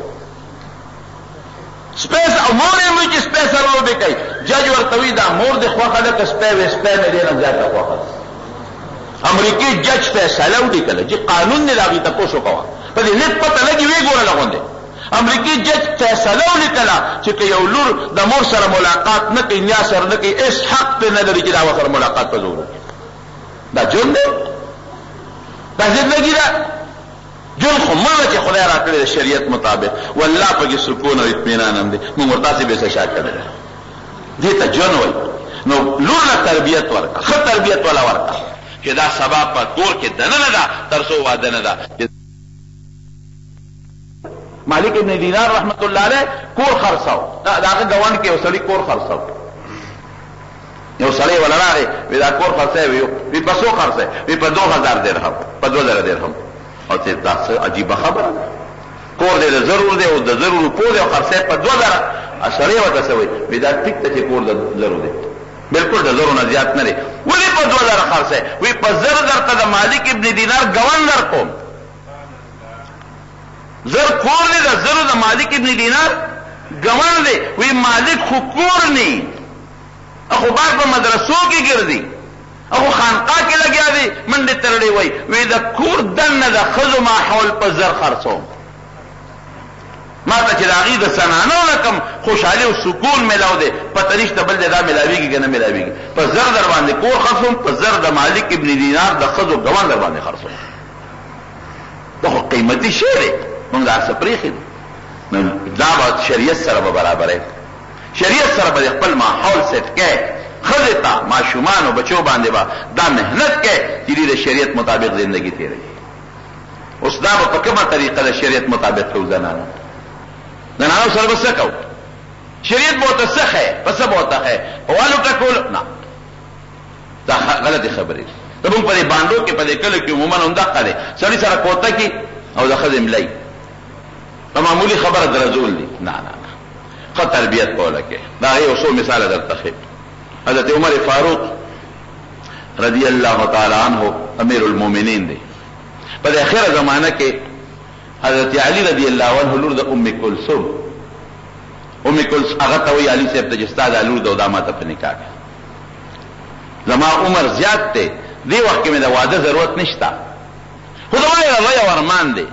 سپیس او مور یې مې چې سپیس سره لوبې کوي جج ورته وی دا مور دې خوخه ده که سپی وې سپی نه ډېره زیاته خوخه امریکای جج فیصله وکړه چې قانون نه راغی تاسو کوه په دې نت پته لګي وی ګوره لغونده امریکای جج فیصله وکړه چې یو لور د مور سره ملاقات نه کوي نیا سره نه کوي اس حق ته نه لري چې دا سره ملاقات په ضرورت دا جون دی دا زندگی دا جون خو مړه چې خدای راکړي د شریعت مطابق والله پکې سکون او اطمینان هم دی موږ ورته به څه شاته ده دې ته جون وایي. نو لور له تربیت ورکړه، ښه تربیت ولا ورکړه چې دا سبا په کور کې دننه ده تر څو واده نه ده. مالک ابن دینار رحمت الله علیه کور خرڅاو، دا هغه ګاونډ کې یو سړي کور خرڅاو. یو سړی ولا راغی وی دا کور خرڅای وی په څو خرڅای وی په 2000 درهم، په 2000 درهم. او ته دا څه عجیب خبره ده، کور دې ضرور دی او د ضرور په دې خرڅای په 2000. سړی وته سوي وی دا ټیک ته چې کور د ضرور دی، بالکل د ضرور نه زیات نه دی. ولې په 2000 خرڅای وی په زر درته د مالک ابن دینار ګاونډ درکوم. زر کور دی د زر د مالک ابن دینار ګاونډ دی. وی مالک خو کور نه، اخو باغ په مدرسو کې ګرځي، اخو خانقاه کې لګیا دی منډه ترړې وای. وی د کور دنه د خزو ماحول په زر خرڅو. ما ته چې راغی د سنانو لکم خوشحالي او سکون ملاو دی، پته نشته بل دا ملاویږي که نه ملاویږي. په زر در باندې کور خرڅوم، په زر د مالک ابن دینار د خزو ګوان در باندې خرڅوم. دا خو قیمتي شی دی، موږ دا څه پرېښي دي. نو دا به شریعت سره به برابرې، شریعت سره به خپل ماحول سیټ کې ښځې ته ماشومانو بچو باندې به دا محنت کې چې دوی د شریعت مطابق زندگی تېروي. اوس دا به په کومه طریقه د شریعت مطابق کوو؟ زنانو سره به څه کوو؟ شریعت به ورته څه ښیي؟ په څه به ورته ښیي؟ په والو ټکولو؟ نه، دا غلطې خبرې دي. زمونږ په دې بانډو کې په دې کلو کې عموما همدقه دی، سړي سره کوته کې او د ښځې ملایي په معمولي خبره درزول دي. نه نه نه، ښه تربیت کوله کې. دا یو څو مثاله درته ښیم. حضرت عمر فاروق رضی الله تعالی عنہ امیر المؤمنین دی. په دې اخره زمانه کې حضرت علی رضی الله عنه لور د ام کلثوم، ام کلثوم هغه ته وی علی صاحب ته چې ستا دا لور د دا ماته په نکاح کې زما عمر زیات دی، دی وخت کې مې د واده ضرورت نشته، خو زما یو ارمان دی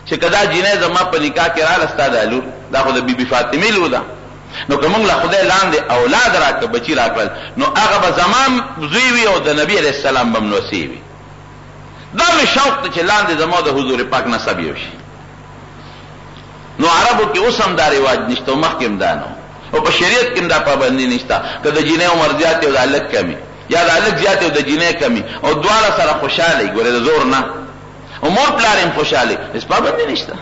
چې کدا جینې زما په نکاح کې رااله ستا دا لور، دا خو د بیبي فاطمه لور ده. نو که موږ له خدای لاندې اولاد راکړه، بچي راکړل، نو هغه به زما زوی وي او د نبي علیه السلام به منوسي وي. دا مې شوق دی چې لاندې زما د حضور پاک نسب یو شي. نو عربو کې اوس هم دا رواج نشته او مخکې هم دا نه، او په شریعت کې هم دا پابندي نشته که د جینۍ عمر زیات او د هلک کمي، یا د هلک زیات او د جینۍ کمي، او دواړه سره خوشحاله ګورې د زور نه، او مور پلار هم خوشحاله، هېڅ پابندي نشته.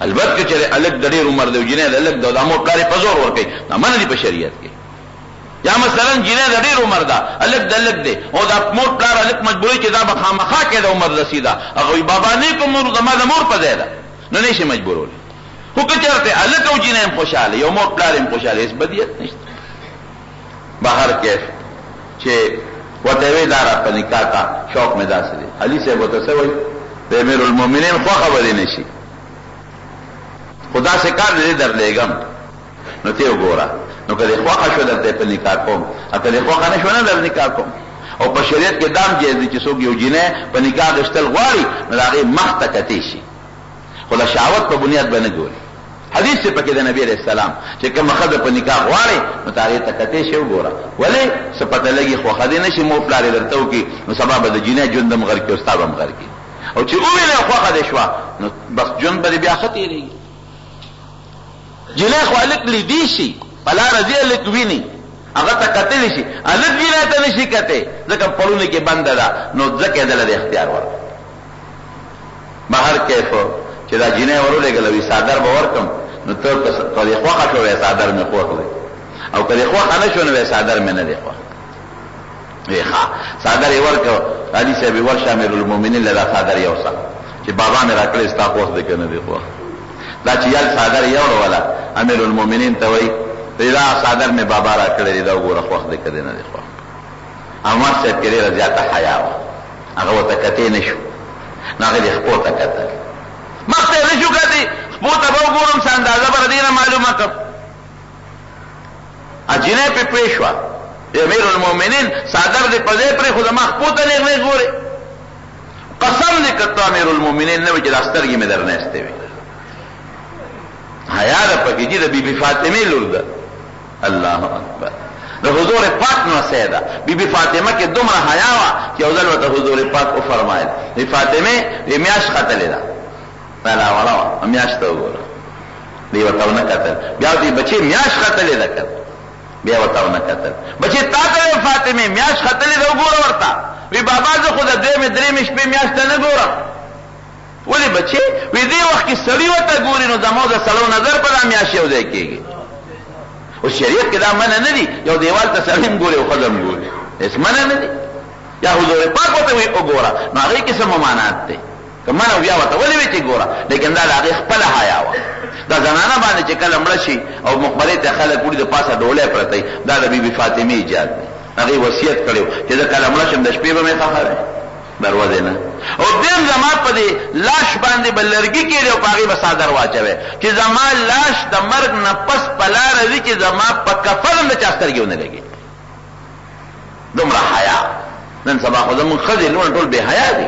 البته چې هلک د ډېر عمر دی او جینۍ د هلک ده او دا مور پلار یې په زور ورکوي، دا منع دي په شریعت کې. یا مثلا جینۍ د ډېر عمر ده، هلک د هلک دی، او دا مور پلار هلک مجبوري چې دا به خامخا کې د عمر رسیده، هغه وایي بابا نه کوم مور زما د مور په ځای ده، نو نه شي مجبورولی. خو که چېرته هلک او جینۍ هم خوشحاله، یو مور پلار هم خوشحاله، هېڅ بدیت نشته. بهر کیف چې ورته وی دا را په نکاح ته شوق مې داسې دی. علي صاحب ورته څه وایي؟ د امیر المؤمنین خوښه به دې نه شي، خو داسې کار دې درلېږم، نو ته وګوره، نو که دې خوښه شوه درته په نکاح کوم، او که دې خوښه نه شوه نه در نکاح کوم. او په شریعت کې دام جایز دی چې څوک یو جینۍ په نکاح اخېستل غواړي، نو د هغې مخ ته کتی شي، خو د شهوت په بنیاد به نه ګوري. حدیث چې پکې د نبی علیه السلام چې کومه ښځه په نکاح غواړي، نو ته هغې ته کتی شي وګوره. ولې؟ څه پته لګي خوښه دې نه شي، مور پلار یې درته وکړي، نو سبا به د جینۍ ژوند هم غر کړي او ستا به هم غر کړي. او چې وویلې خوښه دې شوه، نو بس ژوند به دې بیا ښه تېرېږي. جینۍ خو هلک لیدی شي، په لاره ځي هلک ویني، هغه ته کتلی شي، هلک جینۍ ته نه شي کتی، ځکه پړونو کې بنده ده، نو ځکه یې دله د اختیار ورکړه. بهر کیف چې دا جینۍ ورولېږله وي څادر به ورکړم، نو ته که دې خوښه شوه وی څادر مې خوښ دی، او که دې خوښه نه شوه نو وی څادر مې نه دی خوښ. وی ښه څادر یې ورکړ، علي صاحب یې ورشه امیر المؤمنین له دا څادر یوسه چې بابا مې را کړی ستا خوښ دی که نه دی خوښ. دا چې یل څادر یې وړوله، امیر المؤمنین ته وایي دا څادر مې بابا را کړی دی، دا وګوره خوښ دی که دی نه دی خوښ. عمر صاحب کې ډېره زیاته حیا وه، هغه ورته کتی نه شو، نو هغې دې خپو ته کتل، مخ ته یې نه شو کتی، خپو ته به وګورم څه اندازه به د دې نه معلومه کړم. جینۍ پې پرې شوه، امیر المؤمنین څادر دې په ځای پرې، خو زما خپو ته نیغ نیغ ګورې. قسم دې که ته امیر المؤمنین نه وي چې دا سترګې مې در نه ایستې وي. حیا ده پکې چې د بیبي فاطمې لور ده. الله اکبر، د حضور پاک نوسی ده. بیبي فاطمه کې دومره حیا وه چې یو ځل ورته حضور پاک وفرمایل، د فاطمې میاشت ختلې ده، پهلا وړه وه، میاشت ته وګوره، دی ورته ونه کتل، بیا دې بچې میاشت ختلې ده که بیا ورته ونه کتل. بچې تا ته فاطمې میاشت ختلې ده وګوره ورته. وی بابا زه خو د دویمې درېیمې شپې میاشت ته نه ګورم. ولې بچې؟ وی دې وخت کې سړي ورته ګوري نو زموږ د سړو نظر په دا میاشت یو ځای کېږي. اوس شریعت کې دا منع نه دي یو دیوال ته سړی هم ګوري او ښځه هم ګوري، هېڅ منع نه دي. یا حضور پاک ورته وی وګوره نو هغې کې څه ممانعت دی؟ که منع بیا ورته ولې وی چې ګوره، لیکن دا د هغې خپله حیا وه. دا زنانه باندې چې کله مړه شي او مقبرې ته خلک وړي د پاسه ډولۍ پرته وي، دا د بیبي فاطمې ایجاد دی. هغې وصیت کړی چې زه کله مړه شم د شپې به مې خفه دروازې نه. او دیم زما په دې لاش باندې به لرګي کېږي او په هغې به څادر واچوي چې زما لاش د مرګ نه پس په لاره ځي چې زما په کفن هم د چا سترګې ونه لګي. دومره حیا. نن سبا خو زمونږ ښځې لوڼ ټول بې حیا دي،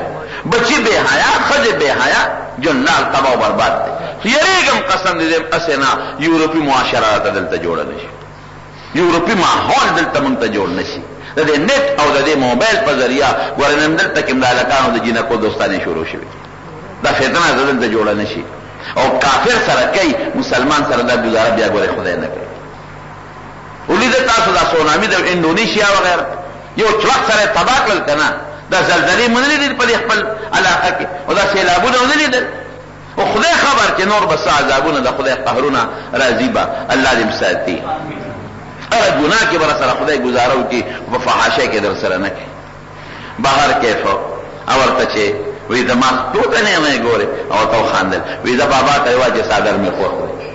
بچي بې حیا، ښځې بې حیا، جنال تباه و برباد دی. یریږم قسم دې اسې نه یورپي معاشره راته دلته جوړه نه شي، یورپي ماحول دلته مونږ ته جوړ نه شي. د دې نت او د دې موبایل په ذریعه ګوره نن دلته کې د هلکانو د جینکو دوستانې شروع شوې. دا فتنه دلته جوړه نه شي. او کافر سره کوي، مسلمان سره دا ګزاره بیا ګوره خدای نه کوي. ولیده تاسو دا سونامي د انډونیشیا وغیره یو چړک سره تباه کړل که نه؟ دا زلزلې مو نه لیدل په دې خپل علاقه کې، او دا سیلابونه ونه لیدل؟ او خدای خبر چې نور به څه عذابونه د خدای قهرونه راځي به الله دې مساتي. هر ګناه کې به سره خدای ګزاره وکړي، په فحاشۍ کې در سره نه کوي. بهر کیف او ورته چې وی زما ټوټه نه مې ګورې او ورته وخاندل. وی زه بابا ته یې چې څادر مې خوښ دی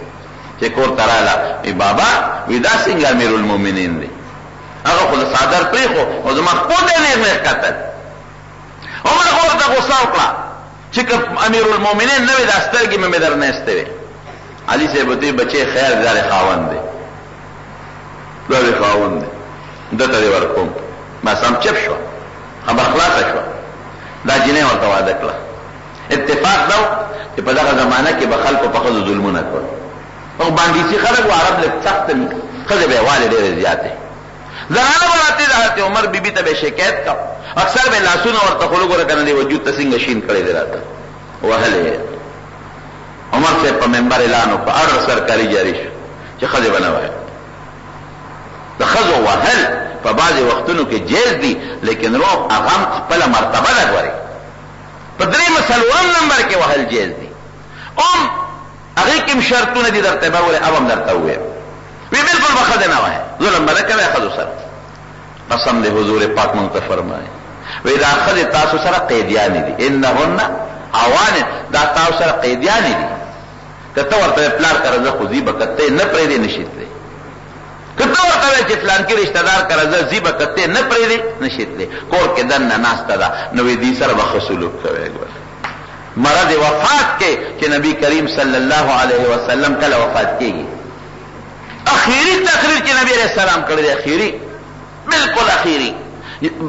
چې کور ته راله. وی بابا وی دا څنګه امیرالمؤمنین دی؟ هغه خو د څادر پرېښو او زما ټوټه نه مې ښکتل. عمر خو ورته غوسه وکړه چې که امیرالمؤمنین نه وي دا سترګې مې در نه ایستې وې. علي صاحب ورته بچې خیر دا د خاوند دی، دا د خاوند دی، دته دې ورکوم. بس هم چپ شوه، خبر خلاصه شوه. دا جنۍ ورته واده کړه. اتفاق دا و چې په دغه زمانه کې به خلکو په ښځو ظلمونه کول. او باندیسي خلک و عرب لږ سخت وي، ښځې به یې والې ډېرې زیاتې. زنانه به راتې د حضرت عمر بیبي ته به شکایت کا، اکثر به لاسونه ورته خلو ګوره که نه دی وجود ته څنګه شین کړی دی راته وهلې. عمر صاحب په منبر اعلان وکړه، هر سرکاري جاري شو چې ښځې به نه وایي. د ښځو وهل په بعضې وختونو کې جیز دي، لیکن روغ هغه هم خپله مرتبه ده. ګورې په 3 څلورم نمبر کې وهل جیز دي. هغې کې هم شرطونه دي درته به ولې اب هم درته وویم. وی بالکل به ښځې نه وایي، ظلم به نه کوئ ښځو سره. قسم دې حضور پاک مونږ ته فرمایي وی دا ښځې تاسو سره قیدیانې دي، انهن عوانن، دا تاسو سره قیدیانې دي. که ته ورته پلار کره زه خو ځي به که ته نه پرېږدې نه شي تللی. که ته ورته وایې چې فلانکي رشته دار کره زه ځي به که ته نه پرېږدې نه شي تللی. کور کې دننه ناسته ده، نو وی دې سره به ښه سلوک کوئ. مرض وفات کې چې نبی کریم صلی الله علیه وسلم کله وفات کېږي، اخیری تقریر چې نبی علیہ السلام کړی دی، اخیری بالکل اخیری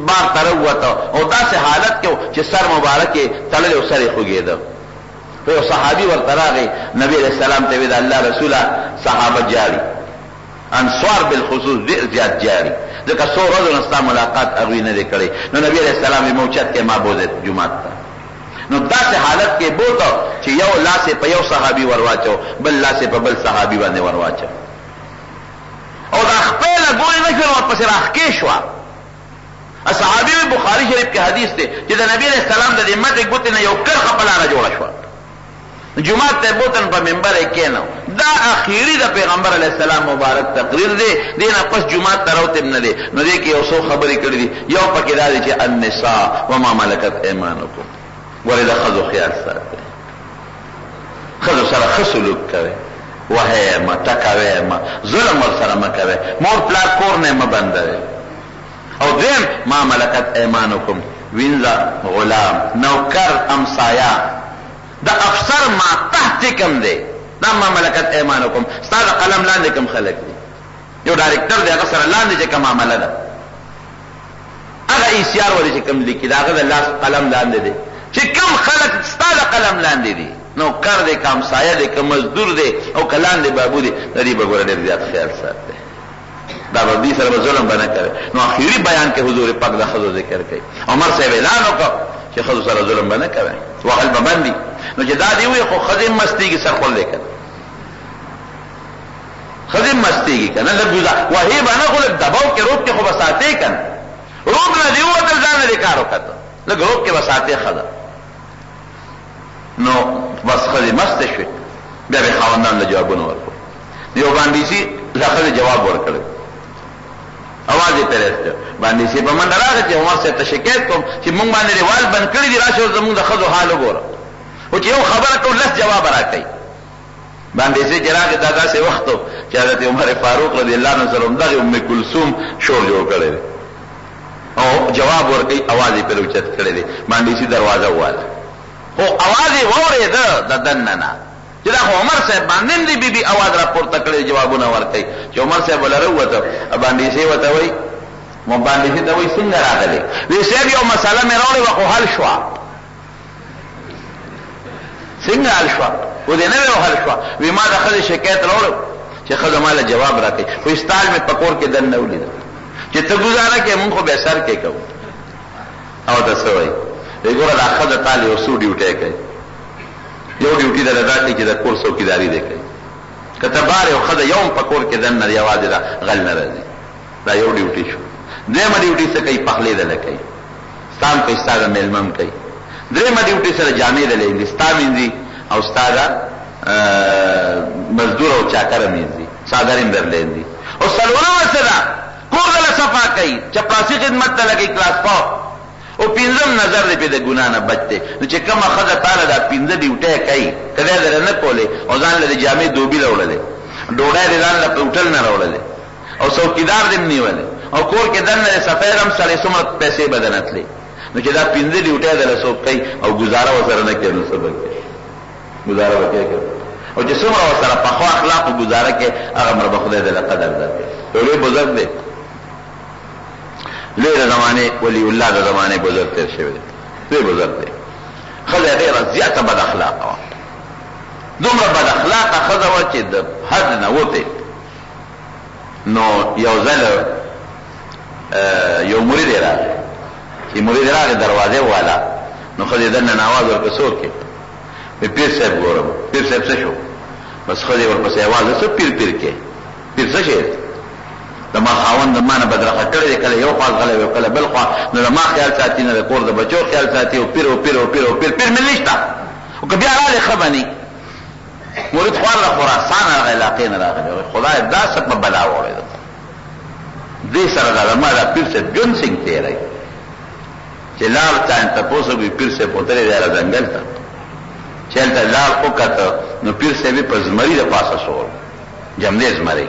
بار تروته او داسې حالت کې چې سر مبارک یې تړلی او سر یې خوږېده. یو صحابي ورته راغی، نبی علیہ السلام ته وی د الله رسوله صحابه جاري، انصار بالخصوص ډېر زیات جاري، ځکه څو ورځو نه ستا ملاقات هغوی نه دی کړی. نو نبی علیہ السلام یې موچت کې ما بوځه جومات ته. نو داسې حالت کې بوته چې یو لاس یې په یو صحابي ورواچو، بل لاس یې په بل صحابي باندې ورواچو، او دا خپله ګورې نه شول ورپسې راښکې شوه. صحابي بخاري شریف کې حدیث دی چې د نبي علیہ السلام د دې مټې ګوتې نه یو کرښه په لاره جوړه شوه. جمعات ته بوتن په منبر یې کېنو. دا اخیری د پیغمبر علیہ السلام مبارک تقریر دی، دې نه پس جمعات ته راوتې نه دی. نو دې کې یو څو خبرې کړې دي. یو پکې دا دی چې النساء وما ملکت ایمانکم، ګورې د ښځو خیال ساتئ، ښځو سره ښه سلوک کوئ، وهئ مه، ټکوئ مه، ظلم ورسره مه کوئ، مور پلار کور نه مه بندوئ. او دویم ما ملکت ایمانکم، وینځه غلام نوکر امسایا د افسر ما تحت کم دی، دا ما ملکت ایمانکم. ستا د قلم لاندې کم خلک دي، یو ډایرکټر دی هغه سره لاندې چې کوم عمله ده، هغه ایسیار ولې چې کوم لیکي د هغه د لاس قلم لاندې دی. چې کم خلک ستا د قلم لاندې دي، نوکر دی که امسایه دی که مزدور دی او که لاندې بابو دی، د دې به ګوره ډېر زیات خیال ساتئ. دا به دې سره به ظلم به نه کوي. نو اخیری بیان کې حضور پاک د ښځو ذکر کوي. عمر صاحب اعلان وکړ چې ښځو سره ظلم به نه کوي، وهل به بند دي. نو چې دا دې ووایي خو ښځې مستېږي، سر خول دی که ښځې مستېږي مستیږي کنه لګوزا وهي باندې خو دباو کې روب کې خو بساته کنه روب نه دی وته ځان لري کار وکړه لګ روب کې بساته خدا نو بس خدي مست شي بیا به خواندان له جوابونه ورکړو یو باندې سي لخوا جواب ورکړ اواز یې پرېسته باندې سي په من راغی چې عمر سے تشکایت کوم چې مونږ باندې ریوال بند کړی دی راشه زمونږ د خزو حال وګوره او چې یو خبره کو لس جواب راکړي باندې سي جراغ دادا سے وختو چې حضرت عمر فاروق رضی الله عنه سره دغه ام کلثوم شور جوړ کړی او جواب ورکړي اواز یې پر اوچت کړی دی باندې سي دروازه واله او اواز یې وورېده د دننه چې دا عمر صاحب باندې دی بي بي اواز را پورته کړی جوابونه ورکړي چې عمر صاحب ولره وته باندې سي وته وای مو باندې سي ته وای څنګه راغلی وی صاحب یو مسله مې راوړې وخو حل شو څنګه حل شو و دې نه حل شو وی ما دغه شکایت راوړ چې خزه مال جواب راکړي خو استال مې پکور کې دن نه ولید چې ته گزاره کې مونږ خو به سر کې کوو او تاسو وای وګوره دا خزه تعالی او سو ډیوټه کوي یو ډیوټي د راځي چې د کور څوکیداری دی کوي کته بار یو خدای یوم پکور کې دن نه یوازې دا غل نه راځي دا یو ډیوټي شو دیم ډیوټي څه کوي پخلې ده کوي ستام په استاد ملمم کوي دریم ډیوټي سره جامې ده لې ستامینځي او استاد مزدور او چاکر مینځي سادرین درلېندي او سلوونه سره کور دل صفا کوي چپړاسي خدمت ته لګي کلاس پاو او پینځم نظر دې په د ګنا نه بچته نو چې کومه خزه تعالی دا پینځه ډیوټه کوي کله در نه کوله او ځان له جامې دوبي راوړلې ډوډۍ دې ځان له پټل نه راوړلې او څوکیدار دې نیولې او کور کې دنه سفیرم سره سمره پیسې بدنتلې نو چې دا پینځه ډیوټه دل سو کوي او گزاره وسره نه کوي سبب گزاره وکړي او چې څومره وسره په خو اخلاق او گزاره کې هغه مر به خدای دې قدر درکړي ټولې بزرګ دې لیر زمانه ولی الله د زمانه بزرگ تیر شوی دی دوی بزرگ دی خزه ډیره زیاته بد اخلاقه وه دومره بد اخلاقه خزه وه چې د حد نه وته نو یو ځل یو مرید راغی چې مرید راغی دروازه والا نو خزه دننه آواز ورکړ څوک یې پیر صاحب ګورم پیر صاحب څه شو بس خزه ورپسې آواز څه پیر پیر کې پیر څه شي د ما خاوند د مانه بدرخه کړی کله یو خاص غلې او کله بل خوا نو ما خیال ساتي نه د کور د بچو خیال ساتي او پیر پیر مليشتا او که بیا راغلی خبني مرید خوار له خراسان علاقې نه راغلی خدای دا څه په بلا وړي دې سره دا ما دا پیر څه جون سنگ تیری چې لار ته تاسو به پیر څه پوتره دی را ځنګل ته چلته لار وکړه نو پیر څه به پزمری د پاسه شو جمدې زمری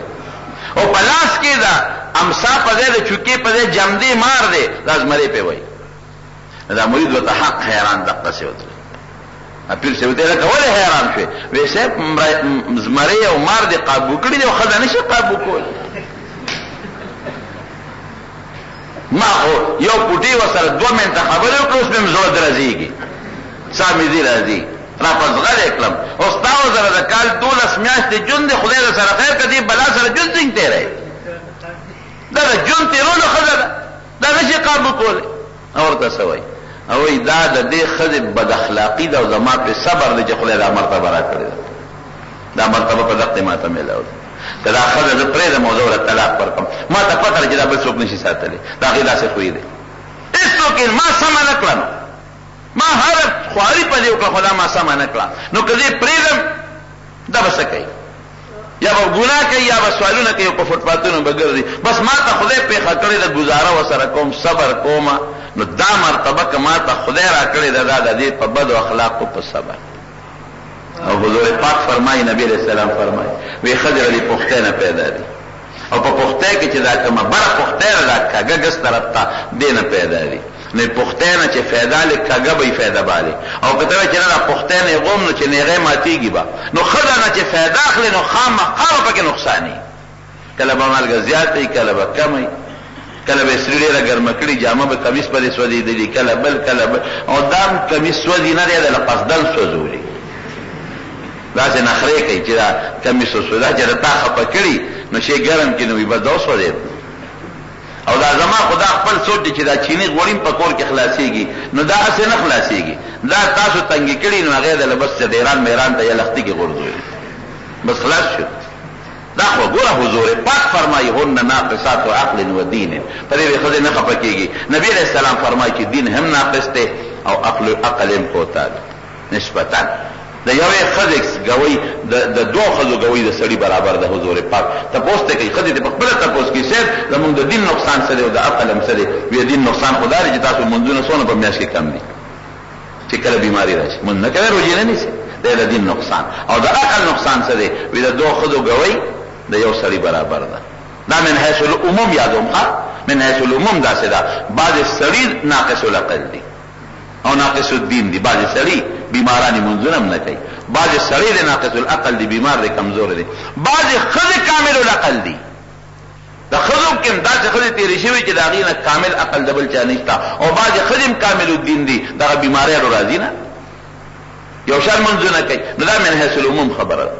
او پلاس کې دا امسا پدې د چوکي پدې جمدې مار دے لازمري په وای دا مرید وته حق حیران دقه څه وته پیر څه وته دا ولې حیران شي ویسه زمري او مار دې قابو کړی دی خو خدای نشي قابو کول ما یو پټي وسره 2 منټه خبرې وکړو اوس به زړه درځيږي سامي دي راځي را پس غل اکلم استاو زره د کال 12 میاشتې جون دي خدای سره خیر کدي بلا سره جون څنګه تیرې دا جون تیرولو خدای دا نشي قابو کول اور ته سوي او دا د دې خدای بد اخلاقی دا او زما په صبر دي چې خدای دا مرتبه را کړی دا مرتبه په دقت ماته ملاو دا خدای د پرې د موضوع طلاق ورکم ما ته پته چې دا بل څوک نشي ساتلی دا غیدا څه کوي دي هیڅوک ما سم نه کړم ما هر خواري په دې وکړه خدا ما سم نه کړه نو کله پریدم دا بس کوي یا به ګناه کوي یا به سوالونه کوي په فوټپاتونو بغردي بس ما ته خدای په خاطر د گزاره وسره کوم صبر کوم نو دا مرتبه کما ته خدای را کړی دا د دې په بد اخلاق او په صبر او حضور پاک فرمایي نبی رسول الله فرمایي وی خضر علی پختانه پیدا دي او په پخته کې چې دا کومه بر پخته را کاګه ګس طرف ته دینه پیدا دي نه پختانه چې फायदा لکاګه به फायदा بالي او کته چې نه پختانه غوم نو چې نیغه ماتيږي با نو خدای نه چې फायदा اخلي نو خامخا پکې نقصاني کله به مالګه زیاتې کله به کمي کله به سړي له ګرمکړي جامه به قمیص پر سودي دي کله بل او دام قمیص سودي نه دی له قصدل سوزولي دا چې نخري کوي چې دا قمیص سودا چې تا خپه کړی نو شي ګرم کې نو به دوه سودي او دا زما خدا خپل سوچ دي چې دا چینی غوړیم په کور کې خلاصيږي نو دا اسه نه خلاصيږي دا تاسو تنګ کړي نو هغه د لبس د ایران میران ته لختي کې غورځوي بس خلاص شو دا خو ګوره حضور پاک فرمایي هن ناقصات عقل و دین. په دې خدای نه خپه کېږي. نبی علیہ السلام فرمایي چې دین هم ناقص دی او عقل هم کوتا دی نسبتا. د یوې ښځې ګوی د دوه ښځو ګوی د سړي برابر د حضور پاک. تپوس ته کوي ښځې ته په خپله تپوس کوي صاحب زمونږ د دین نقصان څه دی او د عقل هم څه دی؟ وایي دین نقصان خو دا دی چې تاسو منځونه څونه په میاشت کې کم دي چې کله بیماري راشي مونځ نه کوئ روژې نه نیسئ دا د دین نقصان. او د عقل نقصان څه دی؟ وایي د دوه ښځو ګوی د یو سړي برابر ده. دا من حیث العموم یادوم ښه من حیث العموم داسې ده. بعضې سړي ناقص العقل دي او ناقص الدین دی. بعضې سړي بیمارانی منځونه هم نه کوي. بعضې سړي دی ناقص العقل دی بیمار دی کمزور دی. بعضې ښځې کامل العقل دي. د ښځو کې هم داسې ښځې تېرې شوي چې د هغې نه کامل عقل د بل چا نشته او بعضې ښځې هم کامل الدین دي دغه بیماریانو راځي نه یو شان منځونه کوي. نو دا من حیث العموم خبره ده.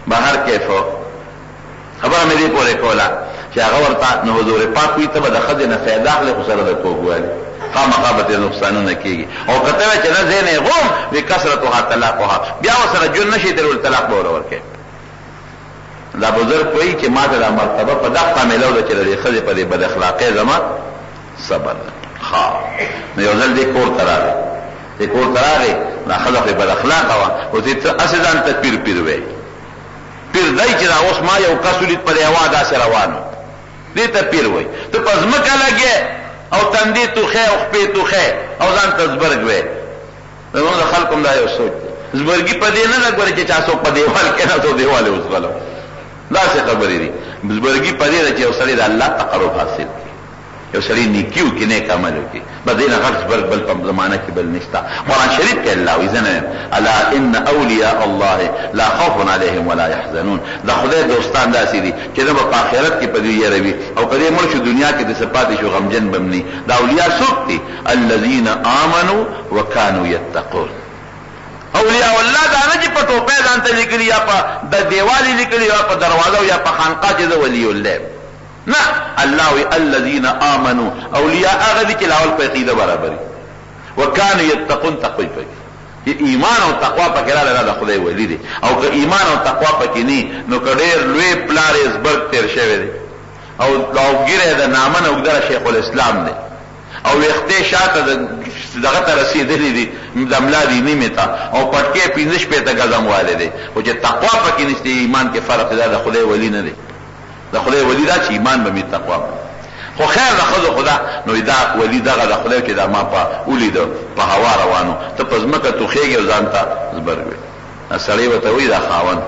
بهر کیفو خبره مې دې پورې کوله چې هغه ورته نو حضور پاک وي ته به د ښځې نه فایده اخلې خو سره د کوږوالي خامخا به ترې نقصانونه کېږي. او که ته وایې چې نه زه نه یې غوم وي کثرتها طلاقها بیا ورسره ژوند نه شي ترې ورته طلاق به ور ورکوې. دا بزرګ وایي چې ما ته دا مرتبه په دقه میلو ده چې د دې ښځې په دې بد اخلاقۍ زما صبر ده. ښه نو یو ځل دې کور ته راغی دې کور ته راغی دا ښځه خو یې بد اخلاقه وه اوس یې ته هسې ځان ته پیر پیر وایي پیر دی چې دا اوس ما یو کس ولید په دې هوا داسې روان و دې ته پیر وایي. ته په ځمکه لګې او تندې توښې او خپې توښې او ځان ته زبرګ وایې. زمونږ د خلکو هم دا یو سوچ دی زبرګي په دې نه ده ګورې چې چا څوک په دیوال کېناست او دیوال یې وزغلو داسې خبرې دي. زبرګي په دې ده چې یو سړی د الله تقرب حاصل کړي یو سړی نیکي وکړي نیک عمل وکړي بس دې نه غټ زبرګ بل په زمانه کې بل نشته. قرآن شریف کې الله وایي زه نه الا ان اولیاء الله لا خوف علیهم ولا یحزنون. د خدای دوستان داسې دي چې نه به په آخرت کې په دې یېروي او که دې مړ شو دنیا کې داسې پاتې شو غمجن به هم نه. دا اولیاء څوک دي؟ الذین آمنوا وکانوا یتقون. اولیاء الله دا نه چې په ټوپۍ ځان ته لیکلي یا په د دیوالې لیکلي یا په دروازه یا په خانقاه چې زه ولی الله نه. الله وی الذین آمنوا اولیاء هغه دي چې لاول په عقیده برابري وکانوا یتقون تقوی پکې ایمان او تقوا پکې راغله د خدای ولی دي. او که ایمان او تقوا پکې نه نو که ډېر لوی پلار یې زبرګ تېر شوی دی او ګیره د نامن اوږدره شیخ الاسلام دی او ویختې شاته دغه ته رسېدلي دي د ملا دي نیمې ته او پټکې 15 شپېته ګزم والی دی خو چې تقوا پکې نشته ایمان کې فرق دا د خدای ولی نه دی. د خدای ولی دا چې ایمان به مې تقوا خو خیر د ښځو خدا نو دا ولی دغه د خدای چې دا ما په ولیده په هوا روانو ته په ځمکه توښېږې او ځان ته زبرګ وې. سړی ورته وایي دا خاوند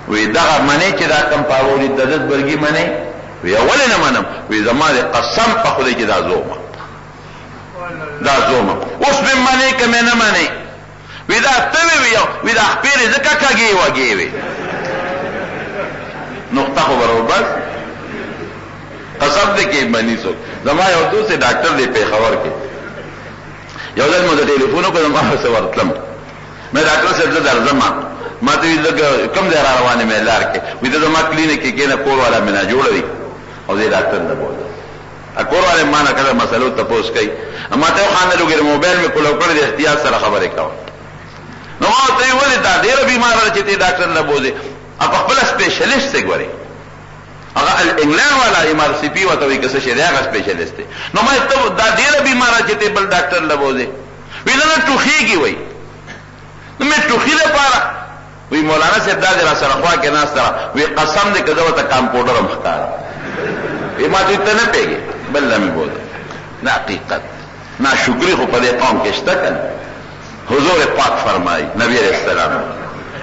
وایي دغه منې چې دا کم په هوا ولید د ده زبرګي منې وایي ولې نه منم وایي زما د قسم په خدای چې دا زومه دا زومه اوس مې منې که مې نه منې وایي دا ته وایي دا خپېرې ځکه کږې وږې وې نقطه خو برابر بس قسم دې کې منی څوک. زما یو دوست ډاکټر دی پېښور کې یو ځل مو د ټلیفون وکړ زما سره ورتلم مې ډاکټر صاحب زه درځم ما ته ویل کوم ځای را روانې مې لار کې وایي ته زما کلینیک کې کېنه کور والا مې نه جوړوي او دې ډاکټر ته بوله کور والے ما نه کله مسلو تپوس کوي ما ته خانه لګر موبایل مې کولو کړی د احتیاط سره خبرې کوم نو ما ته ویل دا ډېر بیمار چې ته ډاکټر نه بوزي اب خپل سپیشلیست سے ګوري هغه انګلند والا ام آر سی پی وته وي که څه شي هغه سپیشلیست دی. نو ما ته دا ډېر بیمار چې ته بل ډاکټر نه بوزي ویل نه ټوخېږي وایي نو مې ټوخي لپاره وی مولانا صاحب دا را سره خوا کې ناست سره وی قسم دې که زه ورته کامپاوډر هم ښکارم وی ما ته نه پېږي بل نه مې بوزه نه حقیقت ناشکري خو په دې قوم کې شته که نه. حضور پاک فرمایي نبی علیہ السلام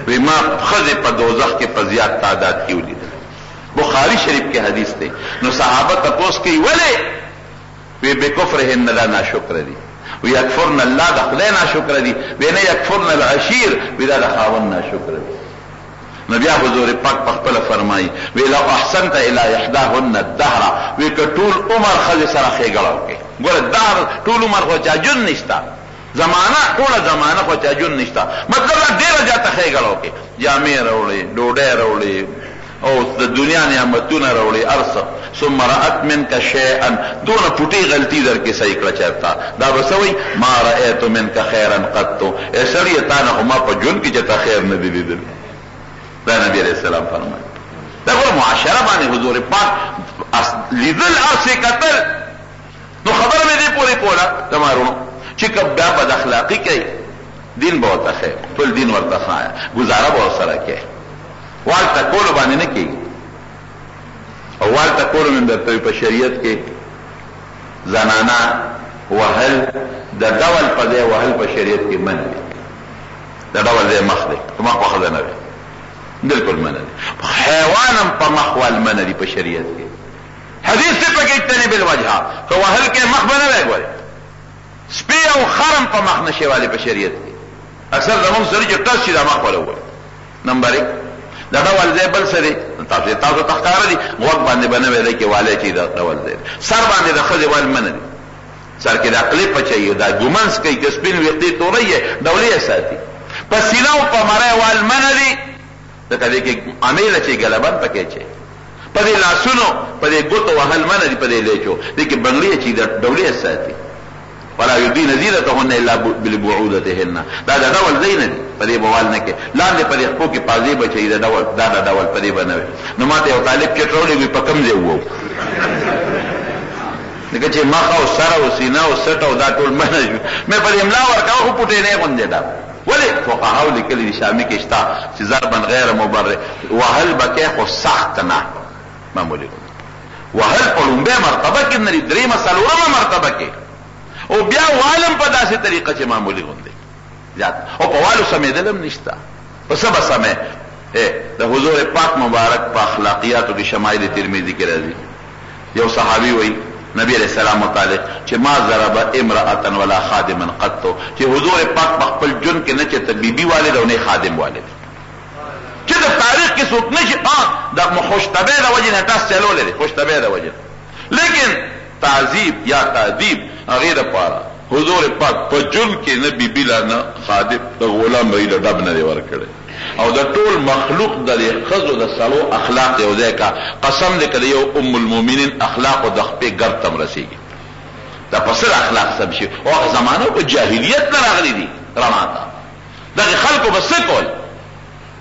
وی ما ښځې په دوزخ کې په زیات تعداد کې ولیدل. بخاری شریف کې حدیث دی. نو صحابه تپوس کوي ولې وی بکفرهن لا ناشکر دي وی یکفرن الله د خدای ناشکر دي وی نه یکفرن العشیر وی دا د خاوند ناشکر دي. نبی حضور پاک په خپل فرمایي وی لو احسنت الى احداهن الدهر وی که ټول عمر ښځې سره ښېګړه وکړې ګوره دهر ټول عمر خو چا جون نشته زمانہ ټوله زمانہ خو چا جون نشته مطلب ډېره زیاته ښېګړه وکړې جامې راوړې ډوډۍ راوړې او د دنیا نعمتونه راوړې ارڅه ثم رأت منك شيئا دونه پټي غلطي در کې صحیح کړه چرته دا به څه وایي ما رأیت منك خیرا قط ای سړیه تا نه خو ما په ژوند کې چې تا خیر نه دی لیدلی. دا نبی علیہ السلام فرمایي دا ګور معاشره باندې حضور پاک لیدل ارسه قتل نو خبر مې دې پوری کوله تمارونو چې کب بیا بد اخلاقی کوي دین به ورته خیر ټول دین ورته خایا گزاره به ورسره کوي وال تکول باندې نه کوي او وال تکول من درته په شریعت کې زنانا وهل د ډول په ځای وهل په شریعت کې منع دي د ډول ځای مخ دی په مخ وخت نه وي بالکل منع دي حیوانم په مخ وال منع دي په شریعت کې حدیث سے پکې تنی بالوجه که وهل کې مخ بنه وایي سپی او خرم په مخ نشي والی په شریعت کې اکثر زمون سره چې ټس شي دا مخ ولا وایي نمبر 1 دا ډول ځای بل سره تاسو تخکار دي وګ باندې بنه وایي کې والي چې دا ډول ځای سر باندې د خځې وال منع دي سر کې د عقلی پچي دا ګومنس کوي چې سپین وختي تورې دولې ساتي پسینه او پمره وال منع دي دا کله کې عامل چې غلبان پکې چي په دې لاسونو په دې ګوتو وهل منع دي په دې لیچو دې کې بنگړي چې د دولې ساتي ولا يدين زينتهن الا بالبعودتهن دا ډول زین دي په دې بوال نه کې لاندې په دې خپل کې پازي بچي دا ډول په دې باندې نو ماته یو طالب کې ټولې په کم ځای وو دغه چې مخ او سر او سینه او سټ او دا ټول منځ مې په املا ورکاو خو پټې نه غونډه دا ولی فقهاو لیکلي شامي کې شتا چې ضربا غیر مبرر وهل بکه خو سخت نه معمولی وهل په لومبه مرتبه کې نه درې مسلوره مرتبه کې او بیا والم په داسې طریقه چې معمولی غونډه زیات او په والو سمېدلم نشتا په سبا سمې د حضور پاک مبارک په اخلاقیات او شمائل ترمذی کې راځي یو صحابي وایي نبی علیہ السلام متعلق چې ما ضرب امرأة ولا خادما قط چې حضور پاک خپل جن کې نه چې طبيبي والد او نه خادم والد چې د تاریخ کې څوک نشي د خوشتبه د وجه نه تاسو چلولې خوشتبه د وجه لیکن تعذيب یا تاديب غیر پاره حضور پاک په جن کې نه بيبي لا نه خادم د غلام ویل ډب نه ورکړي او د ټول مخلوق د خزو د سلو اخلاق یو ځای کا قسم دې کړي یو ام المؤمنین اخلاق او د خپل ګرتم رسیږي دا پسر اخلاق سب شي او زمانه په جاهلیت نه راغلي دي رماتا دغه خلکو بس کول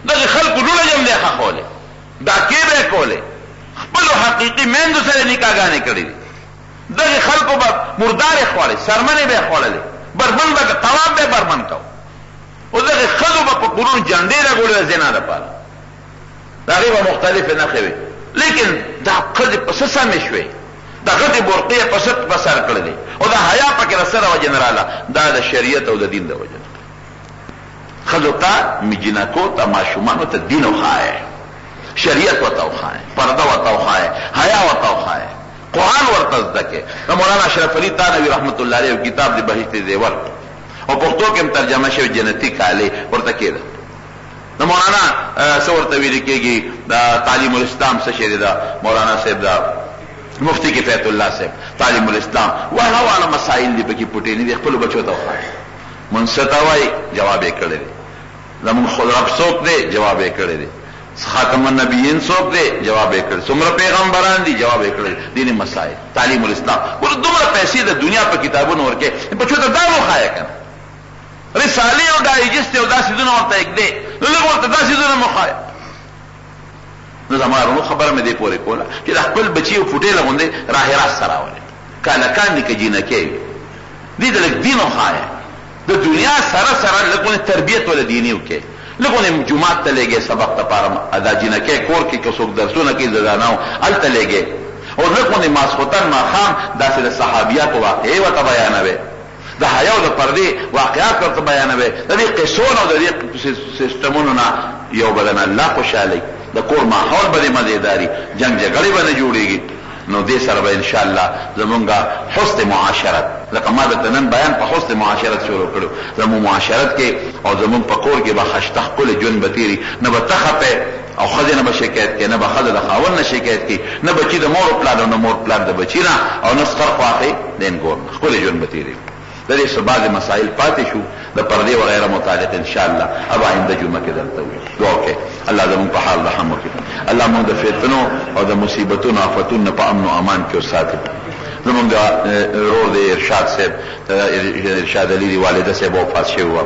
دغه خلکو ډول جمع نه خاله دا کې به کوله خپل حقيقي مند سره نکاحګانې کړې دغه خلکو به مردار خواله سرمنه به خواله بربند به طواف به بربند کو او دغه خلو په قرون جنډې راغولې زنا ده پاره دا غیبه مختلفه نه خوي لیکن دا قد پس سمې شوي دا غټي برقيه پس بسر کړلې او دا حیا پکې رسره و جنراله دا د شریعت او د دین د وجه خلو ته میجنکو ته ماشومانو ته دین او خای شریعت و توخای پرده و توخای حیا و توخای قرآن ورته ځکه مولانا اشرف علي تانوي رحمت الله علیه کتاب د بهشت زیور او پښتو کې ترجمه شوی جنتی کاله ورته کېده نو مولانا څورته ویل کېږي دا تعلیم الاسلام څه شری دا مولانا صاحب دا مفتی کفایت الله صاحب تعلیم الاسلام وهاواله مسائل دي پکې پټې نه دي خپل بچو ته وایي منستوي جواب یې کړی زمون خود رب څوک دی جواب یې کړی دی خاتم النبیین څوک دی جواب یې کړی څومره پیغمبران دي جواب یې کړی دیني مسائل تعلیم الاسلام ګور دومره پیسې د دنیا په کتابونو ورکې بچو ته دا وخایا کنه رساله او ډایجست او داسې دونه ورته یک دی لږ ورته داسې دونه مخایا نو زمارونو خبره مې دی پورې کوله چې د خپل بچي او فوټې لغوندې راهرات سره ولې کالکان دي کې جنکې دي د لږ دین وخایا د دنیا سره سره لږونه تربیت ول دیني وکي لږونه جمعات ته لګي سبق ته پاره ادا جنکې کور کې کوڅوک درسونه کې زداناو ال ته لګي او لږونه ماسختن ما خام داسې د صحابيات واقعي وته بیانوي د حیا او د پردې واقعات ورته بیانوي د دې قصونو د دې سیستمونو نه یو بدن الله خوشالي د کور ماحول باندې مزیداری جنگ جګړې باندې جوړيږي نو دې سره به ان شاء الله زمونږه حسن معاشرت لکه ما د نن بیان په حسن معاشرت شروع کړو زمو معاشرت کې او زمون په کور کې به خشتخل جون بتيري نه به تخپه او خزینه به شکایت کې نه به خزه د خاون نه شکایت کې نه بچي د مور پلان او نه مور پلان د بچی نه او نه سر خواخې دین ګور خپل جون بتيري د دې سبا مسائل پاتې شو د پردې وغیرہ متعلق ان شاء الله ابا عند جمعه کې درته وي دعا وکړه الله زموږ په حال رحم وکړي الله موږ د فتنو او د مصیبتونو آفتونو په امن او امان کې وساتي زموږ رور د ارشاد صاحب ارشاد علي دی والده صاحب وفات شوی و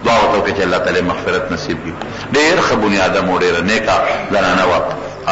دعا وکړه چې الله تعالی مغفرت نصیب کړي ډېر ښه بنیاد مو ډېر نیکه زنانه و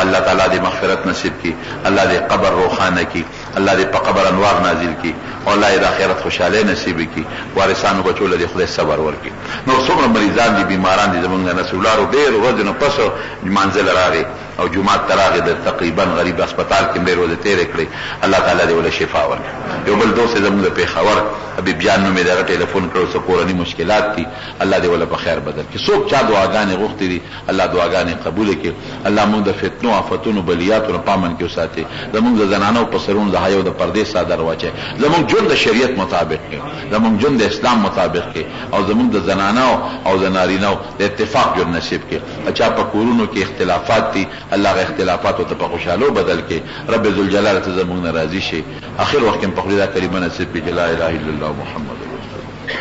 الله تعالی دې مغفرت نصیب کی، الله دې قبر روخانه کی، الله دې په قبر انوار نازل کی، او الله دې آخرت خوشاله نصیب کی، وارثانو بچو له خدای صبر ورکي. نو څومره مریضان دي بیماران دي زمونږ نسولارو ډېر ورځې پس منزل راغی او جمعه تراغه د تقریبا غریب هسپتال کې ډېر ورځې تیر کړې، الله تعالی دې ول شفا ورکړي. یو بل دوست زموږ په خبر حبیب جان نو مې دغه ټلیفون کړو څه کورنی مشکلات دي، الله دې ول په خیر بدل کړي. څوک چا دعاګانې غوښتي دي الله دعاګانې قبول کړي. الله موږ د فتنو آفتونو بلیاتو پامن کې وساتي، زموږ د زنانو په سرونو د حیا د پردې صادر واچي، زموږ ژوند د شریعت مطابق کې، زموږ ژوند د اسلام مطابق کې، او زموږ د زنانو او د نارینو د اتفاق ژوند نصیب کې. اچھا په کورونو کې اختلافات دي، الله غ اختلافات او په خوشالو بدل کې، رب ذوالجلال ته زموږ ناراضي شي. اخر وخت په خدا کریمه نصیب کې لا اله الا الله محمد رسول الله.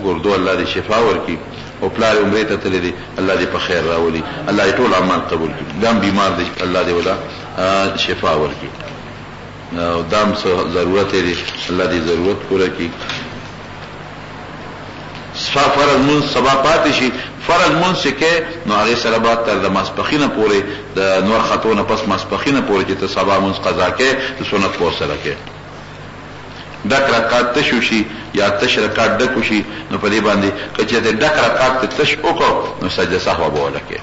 ګردو الله دې شفا ورکړي او پلار عمره ته تللی دي، الله دې په خیر راولي، الله دې ټول اعمال قبول کړي. دام بیمار دي، الله دې ولا شفا ورکړي. او دام څه ضرورت دي، الله دې ضرورت پوره کړي. فرض من سبا پاتې شي، فرض من سکه نو هغه سره به تر د ماسپخینه پورې د نور خاتونه پس ماسپخینه پورې چې ته سبا من قضا کې د سنت پور سره کې ډک رکعات تشو شي یا تش رکعات ډکو شي، نو په دې باندې کچې ته ډک رکعات تش وکړو نو سجده سهو به ولکه،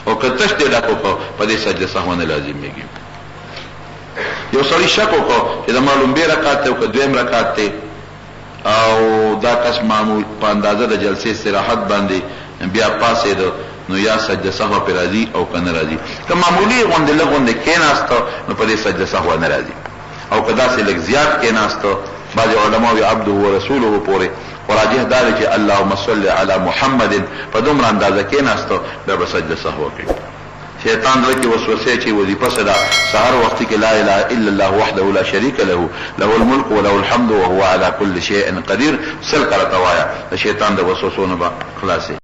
او که تش دې ډکو په دې سجده سهو نه لازميږي. یو سړی شک وکړو چې د معلوم به رکعات او که دویم رکعات ته او دا کس معمول په اندازه د جلسې استراحت باندې بیا پاسې دو، نو یا سجده سهو پر راضي او کنه راضي. که معمولی غونډه لغونډه کېناستو نو په دې سجده سهو نه راضي، او کدا سه لږ زیات کېناستو بعض علماء وی عبده ورسوله پورې وراجح دار چې اللهم صل علی محمد په دومره اندازه کېناستو دا به سجده سهو کوي. شیطان دغه وسوسه چې وظیفه صدا سحر وخت کې لا اله الا الله وحده لا شريك له له الملك وله الحمد وهو على كل شيء قدير سل کرتوایا، شیطان د وسوسو نه خلاصي.